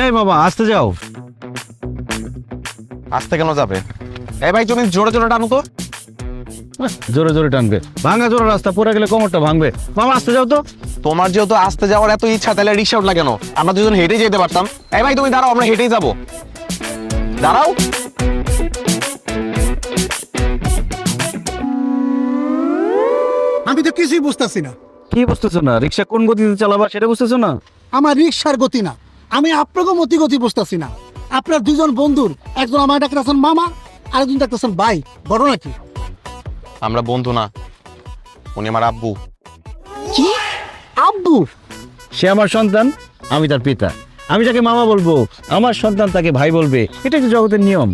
এই বাবা আসতে যাও। আসতে কেন যাবে? এই ভাই তুমি জোরে জোরে টানো তো। জোরে জোরে টানবে, ভাঙা জোরে রাস্তা, পড়ে গেলে কোমরটা ভাঙবে। বাবা আসতে যাও তো। তোমার যেহেতু আসতে যাওয়ার এত ইচ্ছা, তাহলে রিক্সা উঠলা কেন? আমরা দুজন হেঁটে যেতে পারতাম। এই ভাই তুমি দাঁড়াও, আমরা হেঁটেই যাবো। দাঁড়াও। আমি তো কিছুই বুঝতেছি না। কি বুঝতেছো না? রিক্সা কোন গতিতে চালাবা সেটা বুঝতেছো না? আমার রিক্সার গতি না, আমি আপনাকে গতি বুঝতেছি না। আপনার দুজন বন্ধুর, একজন আমার ডাকতেছেন মামা, আরেকজন ডাকতেছেন ভাই, বড় নাকি? আমরা বন্ধু না, উনি আমার আব্বু। কি আব্বু? সে আমার সন্তান, আমি তার পিতা। আমি তাকে মামা বলবো, আমার সন্তান তাকে ভাই বলবে। এটা একটা জগতের নিয়ম।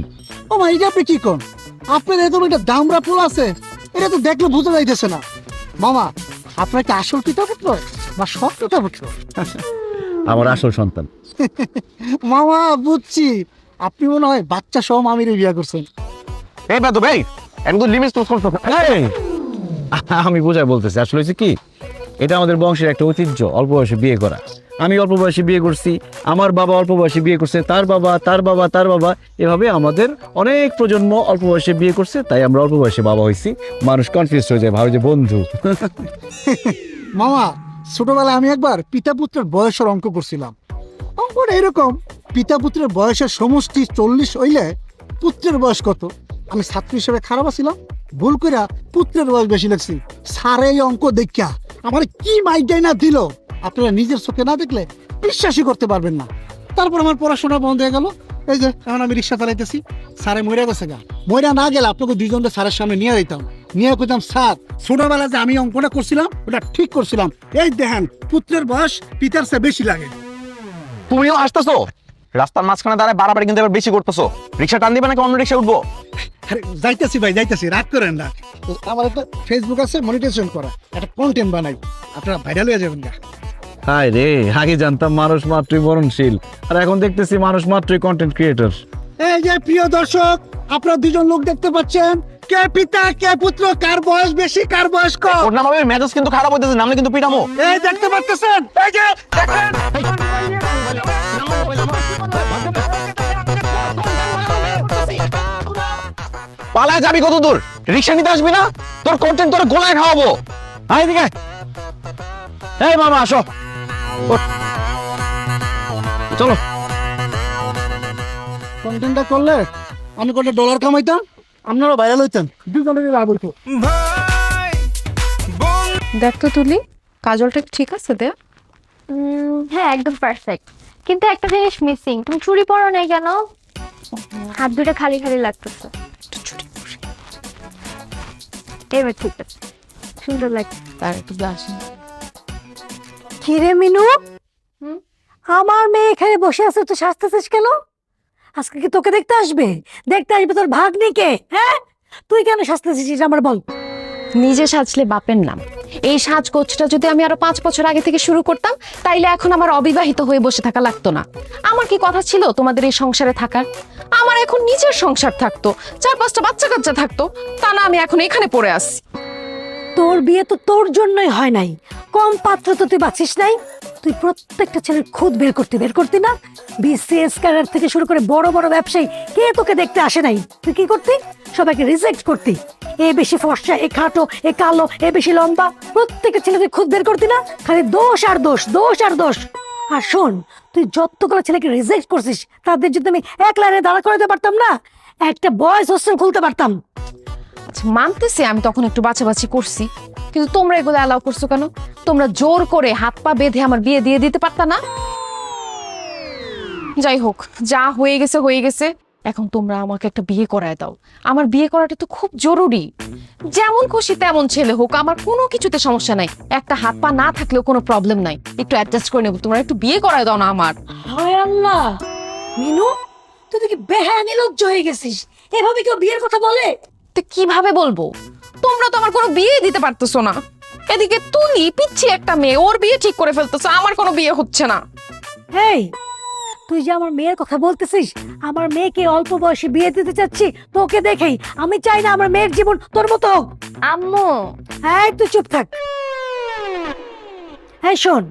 ও মা, এটা আপনি কি কোন? আপনার এরকম একটা দামরা ফুল আছে, এটা তো দেখলে বোঝা যাইতেছে না। মামা, আপনার কি আসল পিতা পুত্র বা সৎ পিতা পুত্র? আমার আসল সন্তান। মামা বুঝছি, আপনি মনে হয় বাচ্চা সহ মামির বিয়ে করছেন। এই বেদ ভাই, একদম লিমিট ক্রস করছো। এই, আমি বোঝায় বলতেছি, আসলে হচ্ছে কি, এটা আমাদের বংশের একটা ঐতিহ্য, অল্প বয়সে বিয়ে করা। আমি অল্প বয়সে বিয়ে করছি, আমার বাবা অল্প বয়সে বিয়ে করছে, তার বাবা, তার বাবা, তার বাবা, এভাবে আমাদের অনেক প্রজন্ম অল্প বয়সে বিয়ে করছে, তাই আমরা অল্প বয়সে বাবা হয়েছি। মানুষ কনফিউজ হয়ে যায়, ভাবে যে বন্ধু। মামা, ছোটবেলায় আমি একবার পিতা পুত্রের বয়সের অঙ্ক করছিলাম। অঙ্কটা এরকম, পিতা পুত্রের বয়সের সমষ্টি 40 হইলে পুত্রের বয়স কত? আমি ছাত্র হিসেবে খারাপ ছিলাম, ভুল করে পুত্রের বয়স বেশি লাগছি। স্যার এই অঙ্ক দেখা আমার কি মাইডাই না দিল, আপনারা নিজের চোখে না দেখলে বিশ্বাসই করতে পারবেন না। তারপর আমার পড়াশোনা বন্ধ হয়ে গেল। এই যে এখন আমি রিক্সা চালাইতেছি, স্যারে মরে গেছে গা। মরে না গেলে আপনাকে দুইজনকে স্যারের সামনে নিয়ে যেতাম, নিয়ে কইতাম, স্যার ছোটবেলা যে আমি অঙ্কটা করছিলাম ওটা ঠিক করছিলাম, এই দেখেন পুত্রের বয়স পিতার চেয়ে বেশি লাগে। তুমিও আসতেছো রাস্তার মাঝখানে দাঁড়ায়, বাড়াবাড়ি কিন্তু এবার বেশি করতেছো। রিক্সা টান দিবে নাকি অন্য রিক্সা উঠবো? আরে যাইতেছি ভাই, যাইতেছি, রাগ করেন না। আমার একটা ফেসবুক আছে, মনিটাইজেশন করা, একটা কন্টেন্ট বানাই, আপনারা ভাইরাল হয়ে যাবেন না। হায় রে, আগে জানতাম মানুষ মাত্রই মরণশীল, আর এখন দেখতেছি মানুষ মাত্রই কন্টেন্ট ক্রিয়েটর। এই যে প্রিয় দর্শক, আপনারা দুজন লোক দেখতে পাচ্ছেন, কে পিতা কে পুত্র, কার বয়স বেশি কার বয়স কম। ওর নাম হবে মেজাজ কিন্তু খারাপ হইতেছে, নামলে কিন্তু পিটামো। এই দেখতে পাচ্ছেন, এই যে দেখেন। পালায় যাবি কত দূর? রিক্সা নিতে আসবি না? তোর কন্টেন্ট তোর গোলায় খাওয়াবো। আয় দিকে। এই মামা আসো, ওঠ। চলো। কন্টেন্টটা করলে আমি কটা ডলার কামাইতাম, আপনারা ভাইরাল হইতেন, দুজনের লাভ হইতো। দেখ তো তুলি, কাজলটা ঠিক আছে দে। হ্যাঁ একদম পারফেক্ট, কিন্তু একটা জিনিস মিসিং। তুমি চুড়ি পরো নাই কেন? হাত দুটো খালি খালি লাগতেছে। এবার ঠিক আছে, সুন্দর লাগছে। তার একটু ব্লাশ। কি রে মিনু, আমার মেয়ে এখানে বসে আছে, তুই সাজতেছিস কেন? আজকে কি তোকে দেখতে আসবে? দেখতে আসবে তোর ভাগ্নিকে? হ্যাঁ, তুই কেন সাজতেছিস আমার বল। নিজে সাজলে বাপের নাম। এই সাজগোজটা যদি আমি আরো 5 বছর আগে থেকে শুরু করতাম, তাইলে এখন আমার অবিবাহিত হয়ে বসে থাকা লাগতো না। আমার কি কথা ছিল তোমাদের এই সংসারে থাকার? আমার এখন নিজের সংসার থাকতো, 4-5টা বাচ্চা কাচ্চা থাকতো, তা না আমি এখন এখানে পড়ে আসি। তোর বিয়ে তো তোর জন্যই হয় নাই, কম পাত্র তো তুই বাঁচিস নাই। তুই প্রত্যেকটা ছেলের খুদ বের করতি না? বিসিএস ক্যাডার থেকে শুরু করে বড় বড় ব্যবসায়ী কে তোকে দেখতে আসে নাই? তুই কি করতি? সবাইকে রিজেক্ট করতি। এ বেশি ফর্সা, এ খাটো, এ কালো, এ বেশি লম্বা, প্রত্যেকটা ছেলে তুই খুদ বের করতি না? খালি দোষ আর দোষ, দোষ আর দোষ। আর শোন, তুই যতগুলো ছেলেকে রিজেক্ট করছিস, তাদের যদি আমি এক লাইনে দাঁড়া করাতে পারতাম না, একটা বয়েজ হোস্টেল খুলতে পারতাম। আচ্ছা মানতেছি আমি তখন একটু বাছাবাছি করছি, কিন্তু তোমরা এগুলো অ্যালাউ করছো কেন? তোমরা জোর করে হাত পা বেঁধে আমার বিয়ে দিয়ে দিতে পারতা না? যাই হোক, যা হয়ে গেছে হয়ে গেছে। এখন তোমরা আমাকে একটা বিয়ে করায় দাও। আমার বিয়ে করাটা তো খুব জরুরি। যেমন খুশি তেমন ছেলে হোক, আমার কোনো কিছুতে সমস্যা নাই। একটা হাত পা না থাকলেও কোনো প্রবলেম নাই, একটু অ্যাডজাস্ট করে নেবো। তোমরা একটু বিয়ে করায় দাও না আমার। হায় আল্লাহ, মিনু তুই দেখি বেহায়া নির্লজ্জ হয়ে গেছিস। এভাবে কেউ বিয়ের কথা বলে? তো কিভাবে বলবো? তোমরা তো আমার কোনো বিয়ে দিতে পারতেছো না। এদিকে তুলি পিচ্ছি একটা মেয়ে, ওর বিয়ে ঠিক করে ফেলতেছো, আমার কোনো বিয়ে হচ্ছে না। হেই, তুই যে আমার মেয়ের কথা বলতেছিস, আমার মেয়েকে অল্প বয়সে বিয়ে দিতে চাচ্ছি তোকে দেখেই। আমি চাই না আমার মেয়ের জীবন তোর মতো হোক। আম্মু হ্যাঁ, তুই চুপ থাক। হ্যাঁ শোন,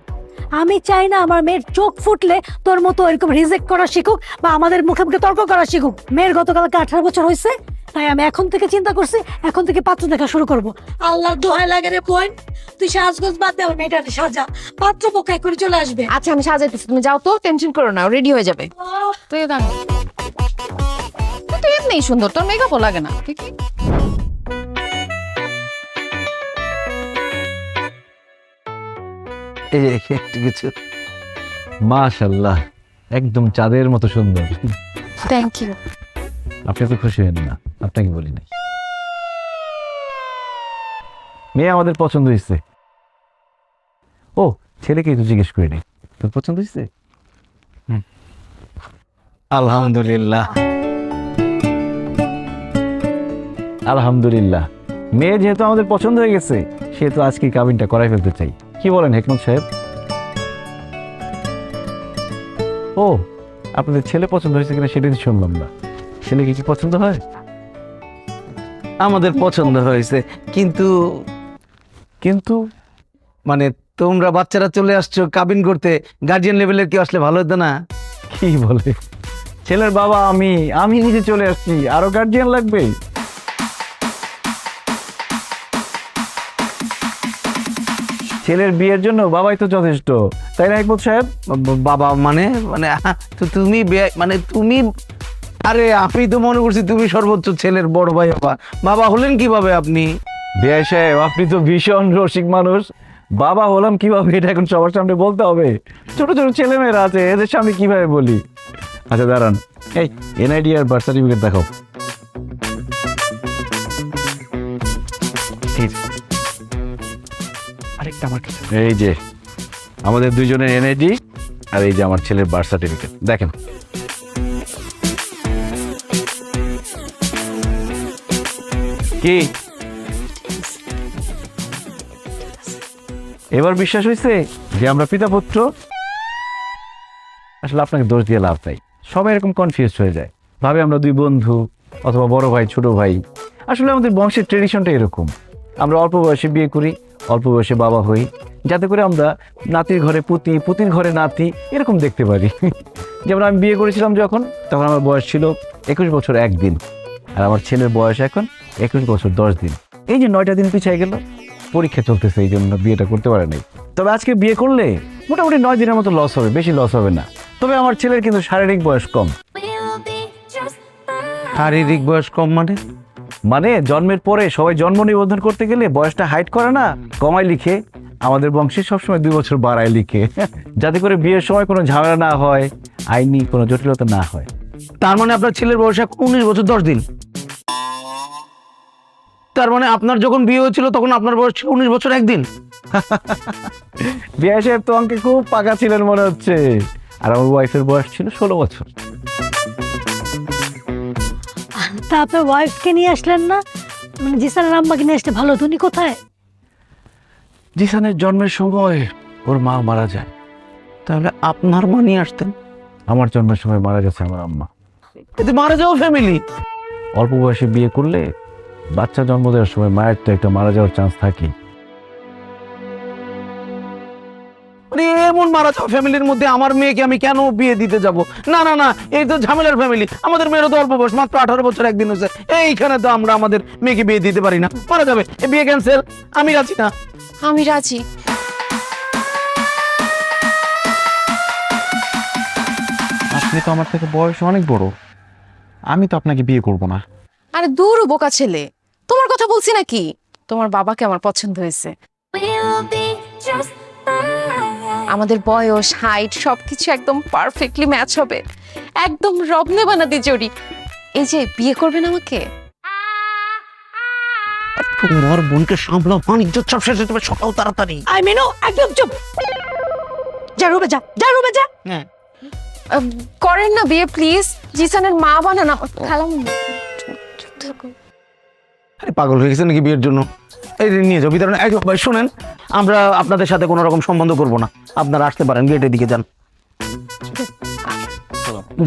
আমি চাই না আমার মেয়ের চোখ ফুটলে তোর মতো এরকম রিজেক্ট করা শিখুক বা আমাদের মুখে মুখে তর্ক করা শিখুক। মেয়ের গতকালকে 18 বছর হয়েছে, তাই আমি এখন থেকে চিন্তা করছি এখন থেকে পাত্র দেখা শুরু করব। আল্লাহর দোহাই লাগে রে বোন, তুই সাজগোজ বাদ দে, মেয়েটা সাজা, পাত্র পক্ষ করে চলে আসবে। আচ্ছা আমি সাজাইতেছি, তুমি যাও তো, টেনশন করো না, রেডি হয়ে যাবে। তুই গান, তুই তো এমনিই সুন্দর, তোর মেকআপও লাগে না। ঠিক এই যে একটু কিছু, মাশাআল্লাহ, একদম চাঁদের মতো সুন্দর। Thank you. আপনি তো খুশি হন না, আপনাকে বলি নাই। মেয়ে আমাদের পছন্দ হয়েছে। ও, ছেলেকে তো জিজ্ঞেস করি নাই, তোর পছন্দ হয়েছে? আলহামদুলিল্লাহ, আলহামদুলিল্লাহ। মেয়ে যেহেতু আমাদের পছন্দ হয়ে গেছে, সেহেতু আজকে কাবিনটা করাই ফেলতে চাই। কি বলেন হেকমত সাহেব? ও, আপনাদের ছেলে পছন্দ হয়েছে কিনা সেটা শুনলাম না। ছেলেকে কি পছন্দ হয়? আমাদের পছন্দ হয়েছে, কিন্তু কিন্তু মানে তোমরা বাচ্চারা চলে আসছো কাবিন করতে, গার্জিয়ান লেভেলের কি আসলে ভালো হতো না? কি বলে, ছেলের বাবা আমি নিজে চলে আসছি, আরো গার্জিয়ান লাগবে? ছেলের বিয়ের জন্য বাবাই তো যথেষ্ট, তাই না হেকমত সাহেব? বাবা মানে মানে তো তুমি মানে তুমি, আরে আমি তো মনে করছি তুমি সর্বোচ্চ ছেলের বড় ভাই। বাবা বাবা হলেন কিভাবে আপনি? বিআই সাহেব, আপনি তো ভীষণ রসিক মানুষ। বাবা হলাম কিভাবে এটা এখন সবার সামনে বলতে হবে? ছোট ছোট ছেলেমেয়েরা আছে, এদের সামনে কিভাবে বলি? আচ্ছা দাঁড়ান, এই এনআইডি আর বার্থ সার্টিফিকেট দেখাও। আরেকটা আমার কাছে। এই যে আমাদের দুইজনের এনআইডি, আর এই যে আমার ছেলের বার্থ সার্টিফিকেট, দেখেন। কি এবার বিশ্বাস হয়েছে যে আমরা পিতা পুত্র? আসলে আপনাকে দোষ দিয়ে লাভ নাই, সবাই এরকম কনফিউজ হয়ে যায়, ভাবে আমরা দুই বন্ধু অথবা বড় ভাই ছোট ভাই। আসলে আমাদের বংশের ট্রেডিশনটা এরকম, আমরা অল্প বয়সে বিয়ে করি, অল্প বয়সে বাবা হই, যাতে করে আমরা নাতির ঘরে পুতি, পুতির ঘরে নাতি এরকম দেখতে পারি। যেমন আমি বিয়ে করেছিলাম যখন, তখন আমার বয়স ছিল 21 বছর 1 দিন, আর আমার ছেলের বয়স এখন 21 বছর 10 দিন। এই যে 9টা দিন পিছিয়ে গেল, পরীক্ষা চলতেছে এই জন্য বিয়েটা করতে পারে নাই। তবে আজকে বিয়ে করলে মোটামুটি 9 দিনের মতো লস হবে, বেশি লস হবে না। তবে আমার ছেলের কিন্তু শারীরিক বয়স কম। শারীরিক বয়স কম মানে? মানে জন্মের পরে সবাই জন্ম নিবন্ধন করতে গেলে বয়সটা হাইট করে না, কমায় লিখে। আমাদের বংশে সবসময় 2 বছর বাড়ায় লিখে, যাতে করে বিয়ের সময় কোনো ঝামেলা না হয়, আইনি কোনো জটিলতা না হয়। তার মানে আপনার ছেলের বয়স 19 বছর 10 দিন। তার মানে আপনার যখন বিয়ে হয়েছিল তখন আপনার বয়স ছিল 19 বছর 1 দিন। বিয়ে সাহেব তো আমাকে খুব পাকা ছিলেন মনে হচ্ছে, আর আমার ওয়াইফের বয়স ছিল 16 বছর। তা আপনার ওয়াইফকে নিয়ে আসলেন না? মানে জিসানের আম্মাকে নিয়ে আসতে ভালো হতো। উনি কোথায়? জিসানের জন্মের সময় ওর মা মারা যায়। তাহলে আপনার মা নিয়ে আসতেন। আমার জন্মের সময় মারা গেছে আমার আম্মা। এতে মারা যাওয়া ফ্যামিলি। অল্প বয়সে বিয়ে করলে বাচ্চা জন্ম দেওয়ার সময় মায়ের তো একটা মারা যাওয়ার চান্স থাকে। মানে এমন মারা যাওয়া ফ্যামিলির মধ্যে আমার মেয়েকে আমি কেন বিয়ে দিতে যাব? না না না, এই তো ঝামেলার ফ্যামিলি। আমাদের মেয়েরও তো অল্প বয়স, মাত্র 18 বছর 1 দিন হয়েছে। এইখানে তো আমরা আমাদের মেয়েকে বিয়ে দিতে পারি না, মারা যাবে। এই বিয়ে ক্যান্সেল, আমি রাজি না। আমি রাজি। আপনি তো আমার থেকে বয়সে অনেক বড়, আমি তো আপনাকে বিয়ে করব না। আরে দূর বোকা ছেলে, তোমার কথা বলছি নাকি? তোমার বাবাকে আমার পছন্দ হয়েছে। আমাদের বয়স, হাইট সবকিছু একদম পারফেক্টলি ম্যাচ হবে, একদম রবনে বানাদি জড়ি। এই যে বিয়ে করবেন আমাকে? তোমার বোনকে সামলাও, বাণিজ্য সব শেষ হতে সকাল তাড়াতাড়ি। আই মেনো, একদম চুপ। যা রুমে যা, যা রুমে যা। হ্যাঁ, করেন না বিয়ে প্লিজ, জিসানের মা বানান। খালাম আরে পাগল হয়ে গেছে নাকি বিয়ের জন্য? এই যে নিয়ে যাও ভিতরে। এই ভাই শুনেন, আমরা আপনাদের সাথে কোনো রকম সম্বন্ধ করব না। আপনারা আসতে পারেন, গেটের দিকে যান।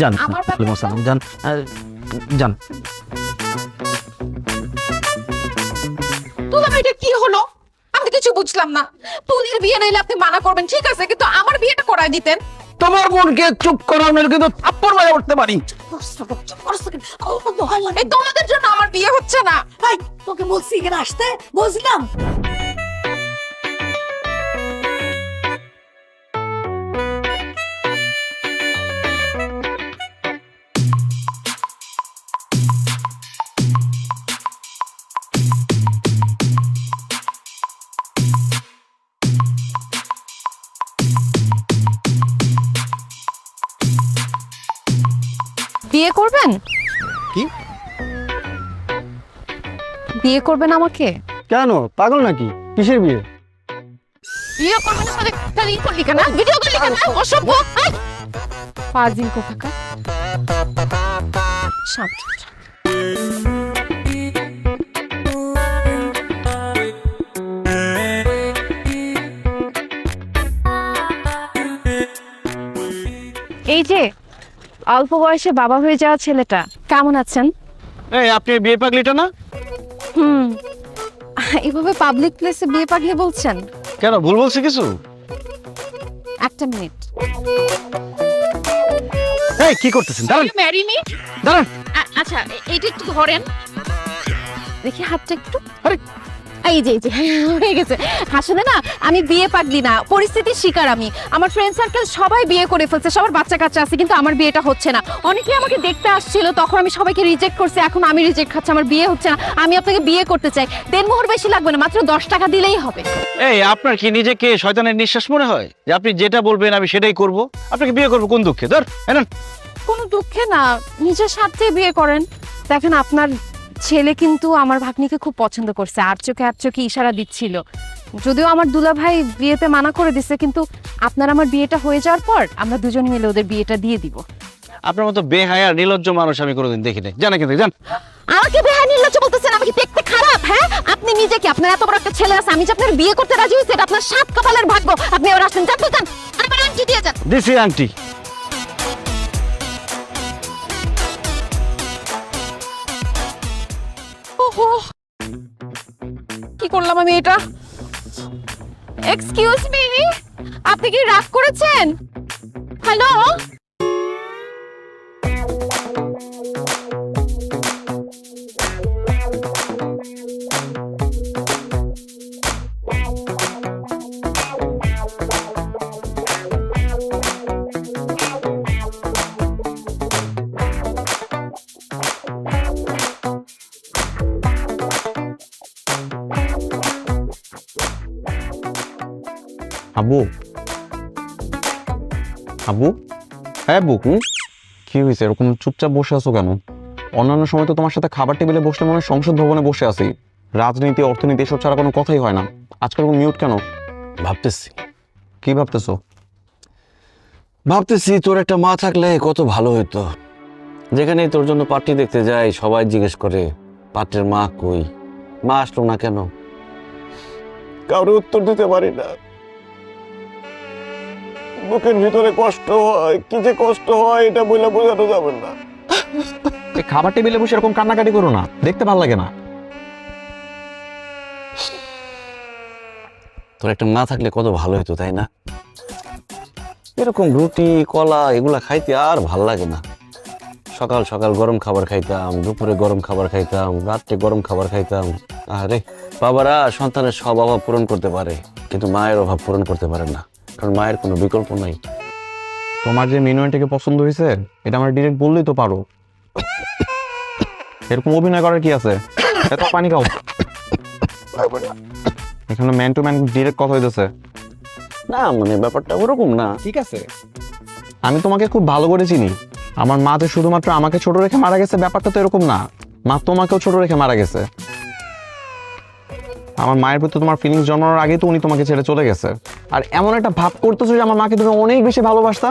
যান, ওয়ালাইকুম আসসালাম, যান যান। তোলা এটা কি হলো? আমি কিছু বুঝলাম না। তুলির বিয়ে নাইলে আপনি মানা করবেন ঠিক আছে, কিন্তু আমার বিয়েটা করায় দিতেন। তোমার বোনকে চুপ করাও না, কিন্তু থাপ্পড় মারা উঠতে পারি। এই তোমাদের জন্য আমার বিয়ে হচ্ছে না। ভাই তোকে বলছি এখানে আসতে, বুঝলাম। বিয়ে করবেন? কি? বিয়ে করবেন আমাকে? কেন, পাগল নাকি? কিসের বিয়ে? বিয়ে করবেন আমাকে? তাহলে ই করলি কেন, ভিডিও করলি কেন, অসভ্য। ফাজিল কোথাকার। শান্ত। এই যে অল্প বয়সে বাবা হয়ে যাওয়া ছেলেটা, কেমন আছেন? এই আপনি বিয়ে পাগলিটা না? হুম, এভাবে পাবলিক প্লেসে বিয়ে পাগলি বলছেন? কেন, ভুল বলছি কিছু? একটা মিনিট। এই কি করতেছেন? দাঁড়ান ম্যারি মি। দাঁড়ান। আচ্ছা এইটা একটু ধরেন, দেখি হাতটা একটু। আরে এই যে হয়ে গেছে। আসলে না আমি বিয়ে পাগলি না, পরিস্থিতির শিকার আমি। আমার ফ্রেন্ড সার্কেল সবাই বিয়ে করে ফেলছে, সবার বাচ্চা কাচ্চা আছে, কিন্তু আমার বিয়েটা হচ্ছে না। অনেকে আমাকে দেখতে আসছিল, তখন আমি সবাইকে রিজেক্ট করছি, এখন আমি রিজেক্ট খাচ্ছি, আমার বিয়ে হচ্ছে না। আমি আপনাকে বিয়ে করতে চাই, দেনমোহর বেশি লাগবে না, মাত্র 10 টাকা দিলেই হবে। এই আপনার কি নিজেকে শয়তানের নিঃশ্বাস মনে হয় যে আপনি যেটা বলবেন আমি সেটাই করব? আপনাকে বিয়ে করবো কোন দুঃখে? ধর এনেন। কোনো দুঃখে না, নিজের স্বার্থে বিয়ে করেন। দেখেন আপনার ছেলে কিন্তু আমার ভাগ্নিকে খুব পছন্দ করছে, আর চোখে ইশারা দিচ্ছিল। যদিও আমার দুলা ভাই বিয়েতে মানা করে দিছে, কিন্তু আপনার আমার বিয়েটা হয়ে যাওয়ার পর আমরা দুজন মিলে ওদের বিয়েটা দিয়ে দিব। আপনার মতো বেহায়া নির্লজ্জ মানুষ আমি কোনোদিন দেখি নাই। জানা কিন্তু জান। আমাকে বেহায়া নির্লজ্জ বলতেছেন? আমাকে দেখতে খারাপ? হ্যাঁ, আপনি নিজেকে, আপনার এত বড় একটা ছেলে আছে, আমি যে আপনার বিয়ে করতে রাজি হয়েছি এটা আপনার 7 কপালের ভাগ্য। আপনি এবার আসেন, যান তো যান, আমার আংটি দিয়ে যান। দিছি আংটি। ওহো, কি করলাম আমি এটা? এক্সকিউজ মি, আপনি কি রাগ করেছেন? হ্যালো, আব্বু, আব্বু, হ্যাঁ আব্বু, কি হয়েছে? এরকম চুপচাপ বসে আছো কেন? অন্যান্য সময় তো তোমার সাথে খাবার টেবিলে বসলে মনে হয় সংসদ ভবনে বসে আছি। রাজনীতি, অর্থনীতি এসব ছাড়া কোনো কথাই হয় না। আজকাল মিউট কেন? ভাবতেছি। কি ভাবতেছো? ভাবতেছি তোর একটা মা থাকলে কত ভালো হতো। যেখানে তোর জন্য পার্টি দেখতে যাই সবাই জিজ্ঞেস করে পাত্রের মা কই, মা আসলো না কেন? কারো উত্তর দিতে পারি না। বুকের ভিতরে কষ্ট হয়, কি যে কষ্ট হয় এটা বলে বোঝানো যাবে না। এই খাবার টেবিলে বসে এরকম কান্নাকাটি করো না, দেখতে ভালো লাগে না। তোর একটা মা থাকলে কত ভালো হতো, তাই না? এরকম রুটি কলা এগুলা খাইতে আর ভাল লাগে না। সকাল সকাল গরম খাবার খাইতাম, দুপুরে গরম খাবার খাইতাম, রাত্রে গরম খাবার খাইতাম। আরে বাবারা সন্তানের সব অভাব পূরণ করতে পারে, কিন্তু মায়ের অভাব পূরণ করতে পারে না, কারণ মায়ের কোনো বিকল্প নাই। তোমার যে মিনুয়ানটাকে পছন্দ হয়েছে এটা আমার ডিরেক্ট বললেই তো পারো। এরকম অভিনয় করার কি আছে? এত পানি খাও। এখানে ম্যান টু ম্যান ডিরেক্ট কথা হইতেছে। না মানে ব্যাপারটা ওরকম না। ঠিক আছে, আমি তোমাকে খুব ভালো করে চিনি। আমার মা যে শুধুমাত্র আমাকে ছোট রেখে মারা গেছে ব্যাপারটা তো এরকম না। মা তোমাকেও ছোট রেখে মারা গেছে। আমার মায়ের প্রতি তোমার ফিলিংস জন্মানোর আগেই তো উনি তোমাকে ছেড়ে চলে গেছে। আর এমন একটা ভাব করতেছো যে আমার মাকে তুমি অনেক বেশি ভালোবাসতা।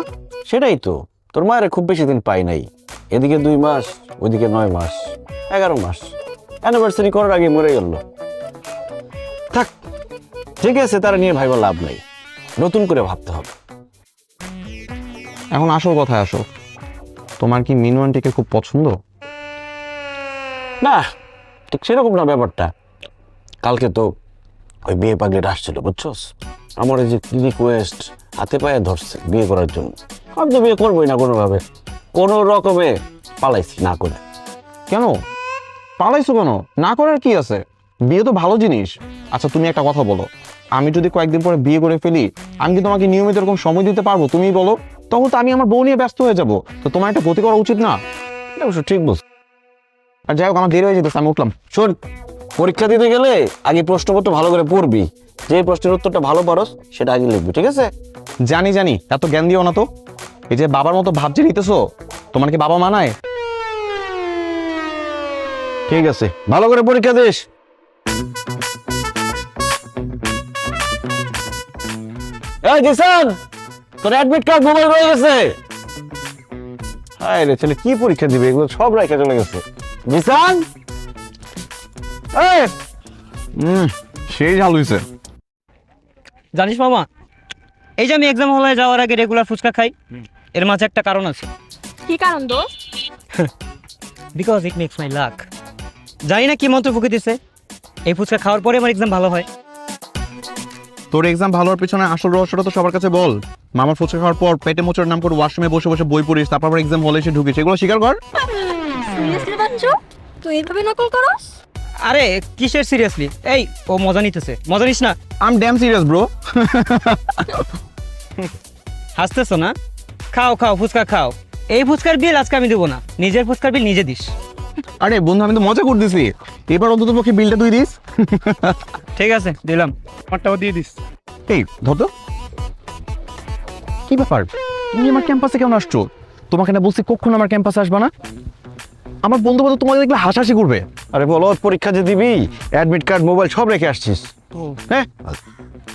সেটাই তো, তোর মায়ের খুব বেশি দিন পাই নাই। এদিকে 2 মাস, ওইদিকে 9 মাস, 11 মাস। অ্যানিভার্সারি করার আগে মরে গেল। থাক, ঠিক আছে, তারা নিয়ে ভাইবা লাভ নাই, নতুন করে ভাবতে হবে। এখন আসল কথায় আসো, তোমার কি মিনু আন্টিকে খুব পছন্দ? না, ঠিক সেরকম না ব্যাপারটা। কালকে তো ওই বিয়ে পাগলিটা আসছিল বুঝছস, আমার এই যে রিকোয়েস্ট হাতে পায়ে ধরছে বিয়ে করার জন্য। আমি তো বিয়ে করবোই না কোনোভাবে, কোনো রকমে পালাইছি না করে। কেন পালাইছো কেন? না করার কি আছে? বিয়ে তো ভালো জিনিস। আচ্ছা তুমি একটা কথা বলো, আমি যদি কয়েকদিন পরে বিয়ে করে ফেলি, আমি কি তোমাকে নিয়মিত এরকম সময় দিতে পারবো? তুমি বলো। তখন তো আমি আমার বউ নিয়ে ব্যস্ত হয়ে যাবো। তো তোমার একটা গতি করা উচিত না? এটা অবশ্য ঠিক বলছ। আর যাই হোক, আমার দেরি হয়ে যেতেছে, আমি উঠলাম। শোন, পরীক্ষা দিতে গেলে আগে প্রশ্নপত্র ভালো করে পড়বি, যে প্রশ্নের উত্তরটা ভালো পারস সেটা আগে লিখবি, ঠিক আছে? জানি জানি, এত জ্ঞান দিও না তো। এই যে বাবার মতো ভাবছে নিতেছো, তোমার কি বাবা মানায়? ঠিক আছে, ভালো করে পরীক্ষা দিস। এই জিসান, তোর অ্যাডমিট কার্ড মোবাইল রয়ে গেছে। হায় রে ছেলে, কি পরীক্ষা দিবে? এগুলো সব রাখা চলে গেছে। জিসান, এই সেই ঝাল হইছে। জানিস মামা, এই যে আমি এক্সাম হলে যাওয়ার আগে রেগুলার ফুচকা খাই, এর মাঝে একটা কারণ আছে। কি কারণ দোস্ত? Because it makes my luck. জানি না কি মন্ত্র ফুকে দিছে, এই ফুচকা খাওয়ার পরে আমার এক্সাম ভালো হয়। তোর এক্সাম ভালো হওয়ার পিছনে আসল রহস্যটা তো সবার কাছে বল। মামার ফুচকা খাওয়ার পর পেটে মোচড় নাম করে ওয়াশরুমে বসে বসে বই পড়িস, তারপর আবার এক্সাম হলে এসে ঢুকিস, এগুলো স্বীকার কর। সিরিয়াসলি বাচ্চু, তুই এইভাবে নকল করস? আরে কিসের সিরিয়াসলি? এই ও মজা নিতেছে, মজা নিস না। I am damn serious bro. হাসতেছো না? খাও খাও, ফুচকা খাও। এই ফুচকার বিল আজকে আমি দেবো না, নিজের ফুচকার বিল নিজে দিস। আরে বন্ধু, আমি তো মজা করতেছি। এবার অন্তত পক্ষে বিলটা তুই দিস। ঠিক আছে, দিলাম। আমারটাও দিয়ে দিস। এই ধর তো, কি ব্যাপার? তুমি আমার ক্যাম্পাসে কেমন আসছো? তোমাকে না বলছি কখনো আমার ক্যাম্পাসে আসবা না। আমার বন্ধু বান্ধব তোমাকে দেখলে হাসাহাসি করবে। আরে বলো, পরীক্ষা যে দিবি, অ্যাডমিট কার্ড মোবাইল সব রেখে আসছিস। হ্যাঁ,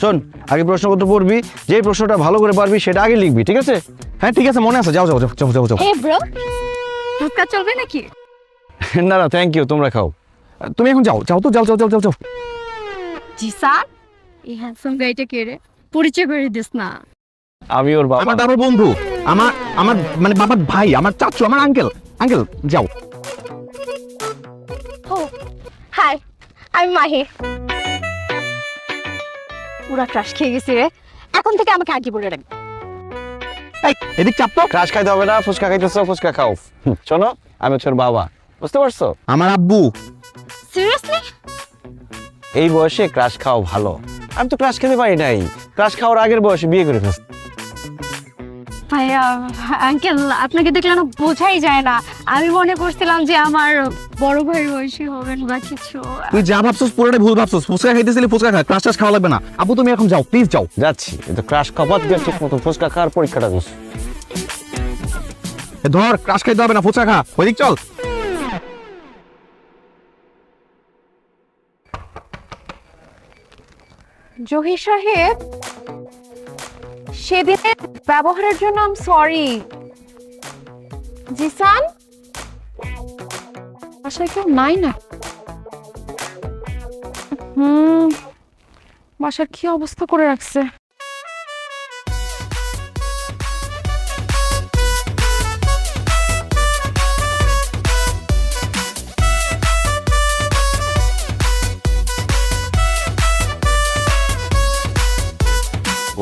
শোন, আগে প্রশ্নপত্র পড়বি, যে প্রশ্নটা ভালো করে পারবি সেটা আগে লিখবি, ঠিক আছে? হ্যাঁ ঠিক আছে, মনে আছে। যাও যাও যাও যাও যাও যাও। হে ব্রো, ফুচকা চলবে নাকি? না না, থ্যাংক ইউ, তোমরা খাও। তুমি এখন যাও, যাও তো, যাও যাও যাও যাও যাও। জিসান, এই হ্যান্ডসাম গাইটা কে রে? পরিচয় করে দিস না। আমি ওর বাবা। আমার বাবার বন্ধু, আমার আমার মানে বাবার ভাই, আমার চাচু, আমার আঙ্কেল। আঙ্কেল যাও। ও হাই, আমি মাহি। পুরা ক্রাশ খেয়ে গেছি রে। এখন থেকে আমাকে আগে বলে রাখবি। এই এদিক চাপ তো। ক্রাশ খাইতে হবে না, ফুচকা খাইতেছো, ফুচকা খাও। শোনো, আমি হচ্ছে ওর বাবা, বুঝতে পারছো? আমার আব্বু। সিরিয়াসলি? এই বয়সে ক্রাশ খাওয়া ভালো। আমি তো ক্রাশ খেতে পারি নাই, ক্রাশ খাওয়ার আগের বয়সে বিয়ে করে ফেলছি। ভাইয়া আঙ্কেল, আপনাকে দেখলে না বোঝাই যায় না। আমি মনে করছিলাম যে আমার বড় ভাইয়ের বয়সী হবেন বা কিছু। তুই যা ভাবছস পুরোটাই ভুল ভাবছস। ফুচকা খাইতেছিলি, ফুচকা খা, ক্রাশ টাশ খাওয়া লাগবে না। আব্বু তুমি এখন যাও, প্লিজ যাও। যাচ্ছি, কিন্তু ক্রাশ খাবার দিয়ে ঠিক মতো ফুচকা খাওয়ার পরীক্ষাটা দিস। ধর, ক্রাশ খাইতে হবে না, ফুচকা খা। ওইদিক চল। জহির সাহেব, সেদিনের ব্যবহারের জন্য আই এম সরি। জিসান, বাসায় কেউ নাই না? বাসার কি অবস্থা করে রাখছে?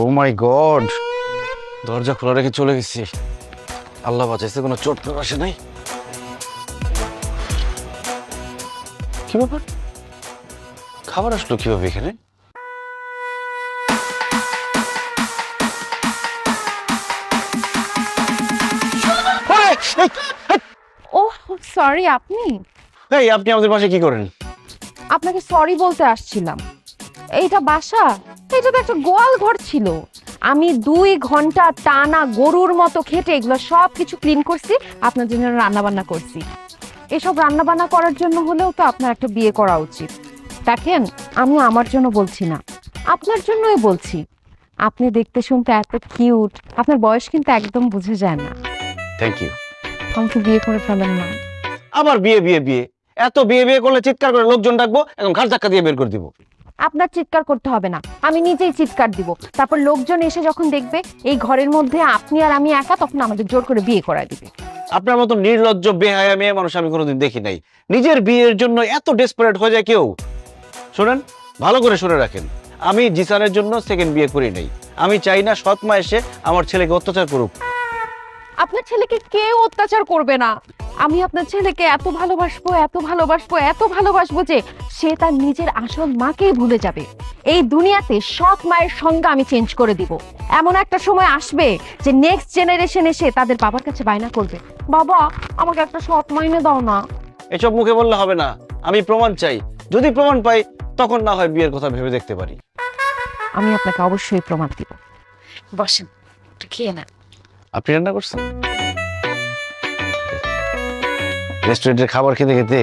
ও মাই গড, দরজা খোলা রেখে চলে গেছি। আল্লাহ বাঁচাইছে, কোনো চোট তো আসে নাই। কি ব্যাপার, খাবার আসলো কিভাবে এখানে? ওহ সরি, আপনি? এই আপনি আমাদের বাসায় কি করেন? আপনাকে সরি বলতে আসছিলাম। এইটা বাসা? এটা তো একটা গোয়াল ঘর ছিল। আমি 2 ঘন্টা টানা গরুর মতো খেটে এগুলো সব কিছু ক্লিন করছি, আপনার জন্য রান্না বান্না করছি। এসব রান্না বান্না করার জন্য হলেও তো আপনার একটা বিয়ে করা উচিত। দেখেন, আমি আমার জন্য বলছি না, আপনার জন্যই বলছি। আপনি দেখতে শুনতে এত কিউট, আপনার বয়স কিন্তু একদম বুঝে যায় না। Thank you. আমাকে বিয়ে করে ফেলেন না। আবার বিয়ে বিয়ে বিয়ে, এত বিয়ে বিয়ে করলে চিৎকার করে লোকজন ডাকবো, এখন ঘাট ধাক্কা দিয়ে বের করে দিব। আপনার চিৎকার করতে হবে না, আমি নিজেই চিৎকার দিব। তারপর লোকজন এসে যখন দেখবে এই ঘরের মধ্যে আপনি আর আমি একা, তখন আমাদের জোর করে বিয়ে করায় দিবে। আপনার মতো নির্লজ্জ বেহায়া মেয়ে মানুষ আমি কোনোদিন দেখি নাই। নিজের বিয়ের জন্য এত ডেসপারেট হয়ে যায় কেউ। শোনেন, ভালো করে শুনে রাখেন, আমি জিসানের জন্য সেকেন্ড বিয়ে করি নাই। আমি চাই না সৎ মা এসে আমার ছেলেকে অত্যাচার করুক। আপনার ছেলেকে কেউ অত্যাচার করবে না। আমি আপনার ছেলেকে এত ভালোবাসবো, এত ভালোবাসবো, এত ভালোবাসবো যে সে তার নিজের আসল মাকেই ভুলে যাবে। এই দুনিয়াতে সৎ মায়ের সংজ্ঞা আমি চেঞ্জ করে দিব। এমন একটা সময় আসবে যে নেক্সট জেনারেশন এসে তাদের বাবার কাছে বায়না করবে, বাবা আমাকে একটা সৎ মা এনে দাও না। এসব মুখে বললে হবে না, আমি প্রমাণ চাই। যদি প্রমাণ পাই তখন না হয় বিয়ের কথা ভেবে দেখতে পারি। আমি আপনাকে অবশ্যই প্রমাণ দিব। বসেন, একটু খেয়ে নেন। আপনি রান্না করছেন? রেস্টুরেন্টের খাবার খেতে খেতে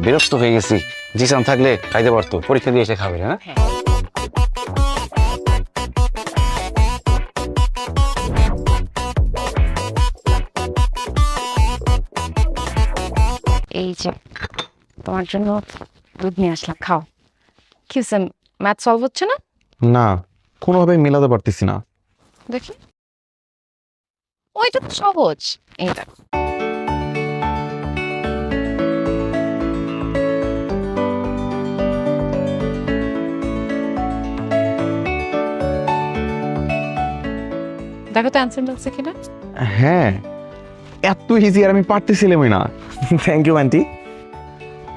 বিরক্ত হয়ে গেছি। জিসান থাকলে খাইতে পারতো, পরীক্ষা দিয়ে এসে খাবে। হ্যাঁ, এই যে তোমার জন্য দুধ নিয়ে আসলাম, খাও। কি হয়েছে, ম্যাথ সলভ হচ্ছে না? না, কোনোভাবে মিলাতে পারতেছি না। দেখি, ওইটা তো সহজ। এই দেখো, দেখো তো অ্যান্সার মিলছে কিনা। হ্যাঁ, এত ইজি আর আমি পারতেছিলামই না। থ্যাংক ইউ আন্টি।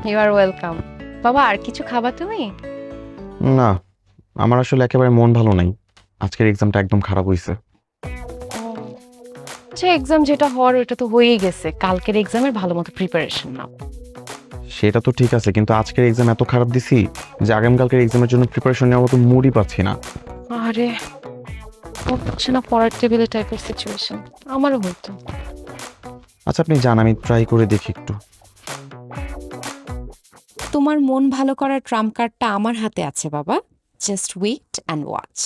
You are welcome. বাবা আর কিছু খাবা তুমি? না, আমার আসলে একেবারে মন ভালো নাই। আজকের এক্সামটা একদম খারাপ হয়েছে। আচ্ছা, এক্সাম যেটা হওয়ার ওটা তো হয়েই গেছে। কালকের এক্সামের ভালো মতো প্রিপারেশন নাও। সেটা তো ঠিক আছে, কিন্তু আজকের এক্সাম এত খারাপ দিছি যে আগামীকালকের এক্সামের জন্য প্রিপারেশন নেওয়ার মতো মুডই পাচ্ছি না। আরে হচ্ছে না পড়ার টেবিলে টাইপের সিচুয়েশন, আমারও হতো। আচ্ছা আপনি জান, আমি ট্রাই করে দেখি একটু। তোমার মন ভালো করার ট্রাম্প কার্ডটা আমার হাতে আছে বাবা, just wait and watch.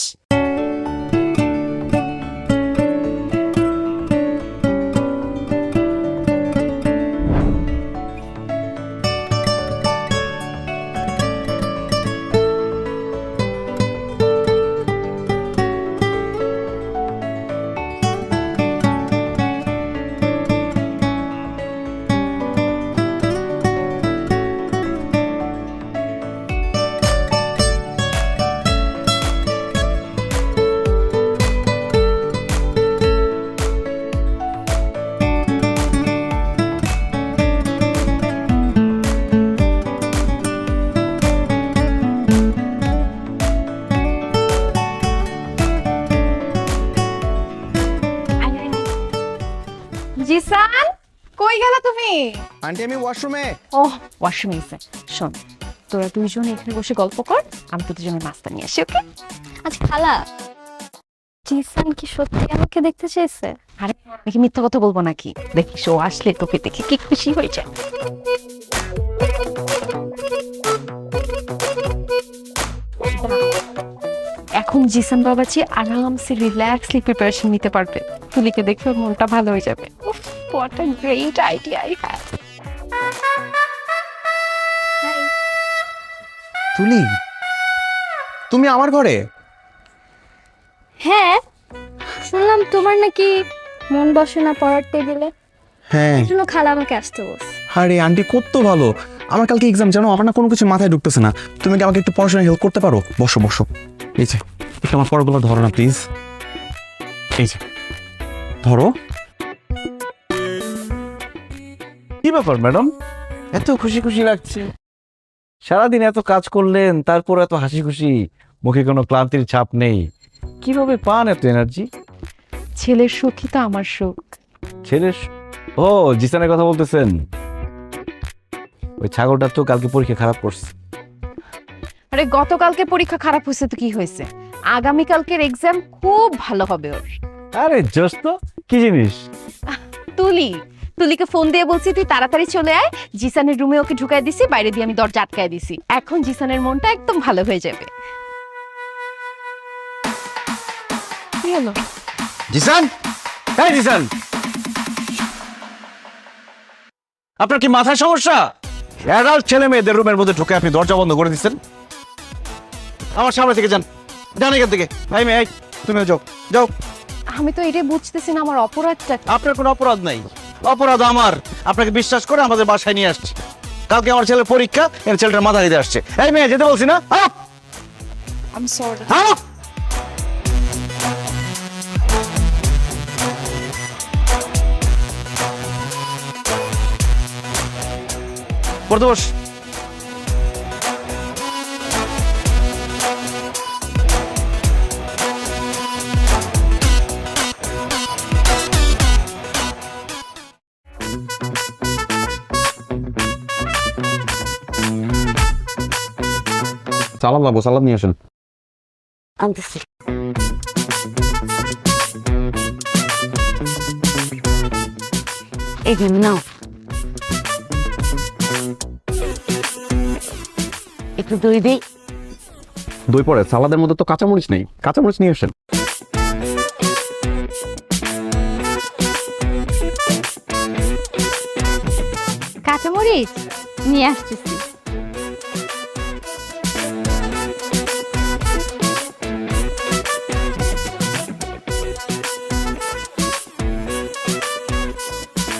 Zishan, কই গেলা তুমি? আন্টি আমি ওয়াশরুমে। ওহ, ওয়াশরুমে গেছে। শোন, তোরা দুইজন এখানে বসে গল্প কর, আমি তোদের জন্য নাস্তা নিয়ে আসি, ওকে? আচ্ছা খালা, জিসান কি সত্যি আমাকে দেখতে চাইছে? আরে আমি কি মিথ্যা কথা বলবো নাকি? দেখিস ও আসলে তোকে দেখে কি খুশি হয়ে যায়। এখন জিসান বাবাজি আরামসে রিল্যাক্সলি প্রিপারেশন নিতে পারবে। তুলিকে দেখবে মনটা ভালো হয়ে যাবে। What a great idea I have. তুলি, তুমি আমার ঘরে? হ্যাঁ, শুনলাম তোমার নাকি মন বসে না পড়ার টেবিলে, হ্যাঁ। এই জন্য খালা আমাকে আসতে বলছে। আরে আন্টি কত ভালো, আমার কালকে এক্সাম, জানো আমার না কোনো কিছু মাথায় ঢুকতেছে না। তুমি কি আমাকে একটু পড়াশোনায় হেল্প করতে পারো? বসো বসো, এই যে একটু আমার পড়াগুলো ধরো না প্লিজ। এই যে ধরো। কি ব্যাপার ম্যাডাম, এত খুশি খুশি লাগছে? সারাদিন এত কাজ করলেন, তারপর এত হাসি খুশি, মুখে কোনো ক্লান্তির ছাপ নেই। কিভাবে পান এত এনার্জি? ছেলের সুখই তো আমার সুখ। ছেলের ও জিসানের কথা বলতেছেন? ওই ছাগলটা তো কালকে পরীক্ষা খারাপ করছে। আরে গতকালকে পরীক্ষা খারাপ হয়েছে তো কি হয়েছে, আগামীকালকের এক্সাম খুব ভালো হবে ওর। আরে জোস তো, কি জিনিস? তুলিকে ফোন দিয়ে বলছি তুই তাড়াতাড়ি চলে আয়। জিসানের রুমে ওকে ঢুকাই দিছি, বাইরে দিয়ে আমি দরজা আটকায় দিছি। এখন জিসানের মনটা একদম ভালো হয়ে যাবে। কি হলো? জিসান, এই জিসান, আপনার কি মাথায় সমস্যা? অ্যাডাল্ট ছেলে মেয়েদের রুমের মধ্যে ঢুকে আপনি দরজা বন্ধ করে দিচ্ছেন। আমার সামনে থেকে যান, যান এখান থেকে। ভাই মেয়ে, তুমিও যাও, যাও। আমি তো এটাই বুঝতেছি না আমার অপরাধটা কি? আপনার কোনো অপরাধ নাই, অপরাধ আমার। আপনাকে বিশ্বাস করে আমাদের বাসায় নিয়ে আসছি। কালকে আমার ছেলের পরীক্ষা, এর ছেলেটার মাথা দিতে আসছে। এই মেয়ে যেতে বলছি না? আপ! I'm sorry. পড়তে বস। সালাদ লাগবো, সালাদ নিয়ে আসেন। আনতেছি। এই দিন নাও, একটু দই দেই। দই পরে সালাদের মধ্যে তো কাঁচামরিচ নেই, কাঁচামরিচ নিয়ে আসেন। কাঁচামরিচ নিয়ে আসতেছি।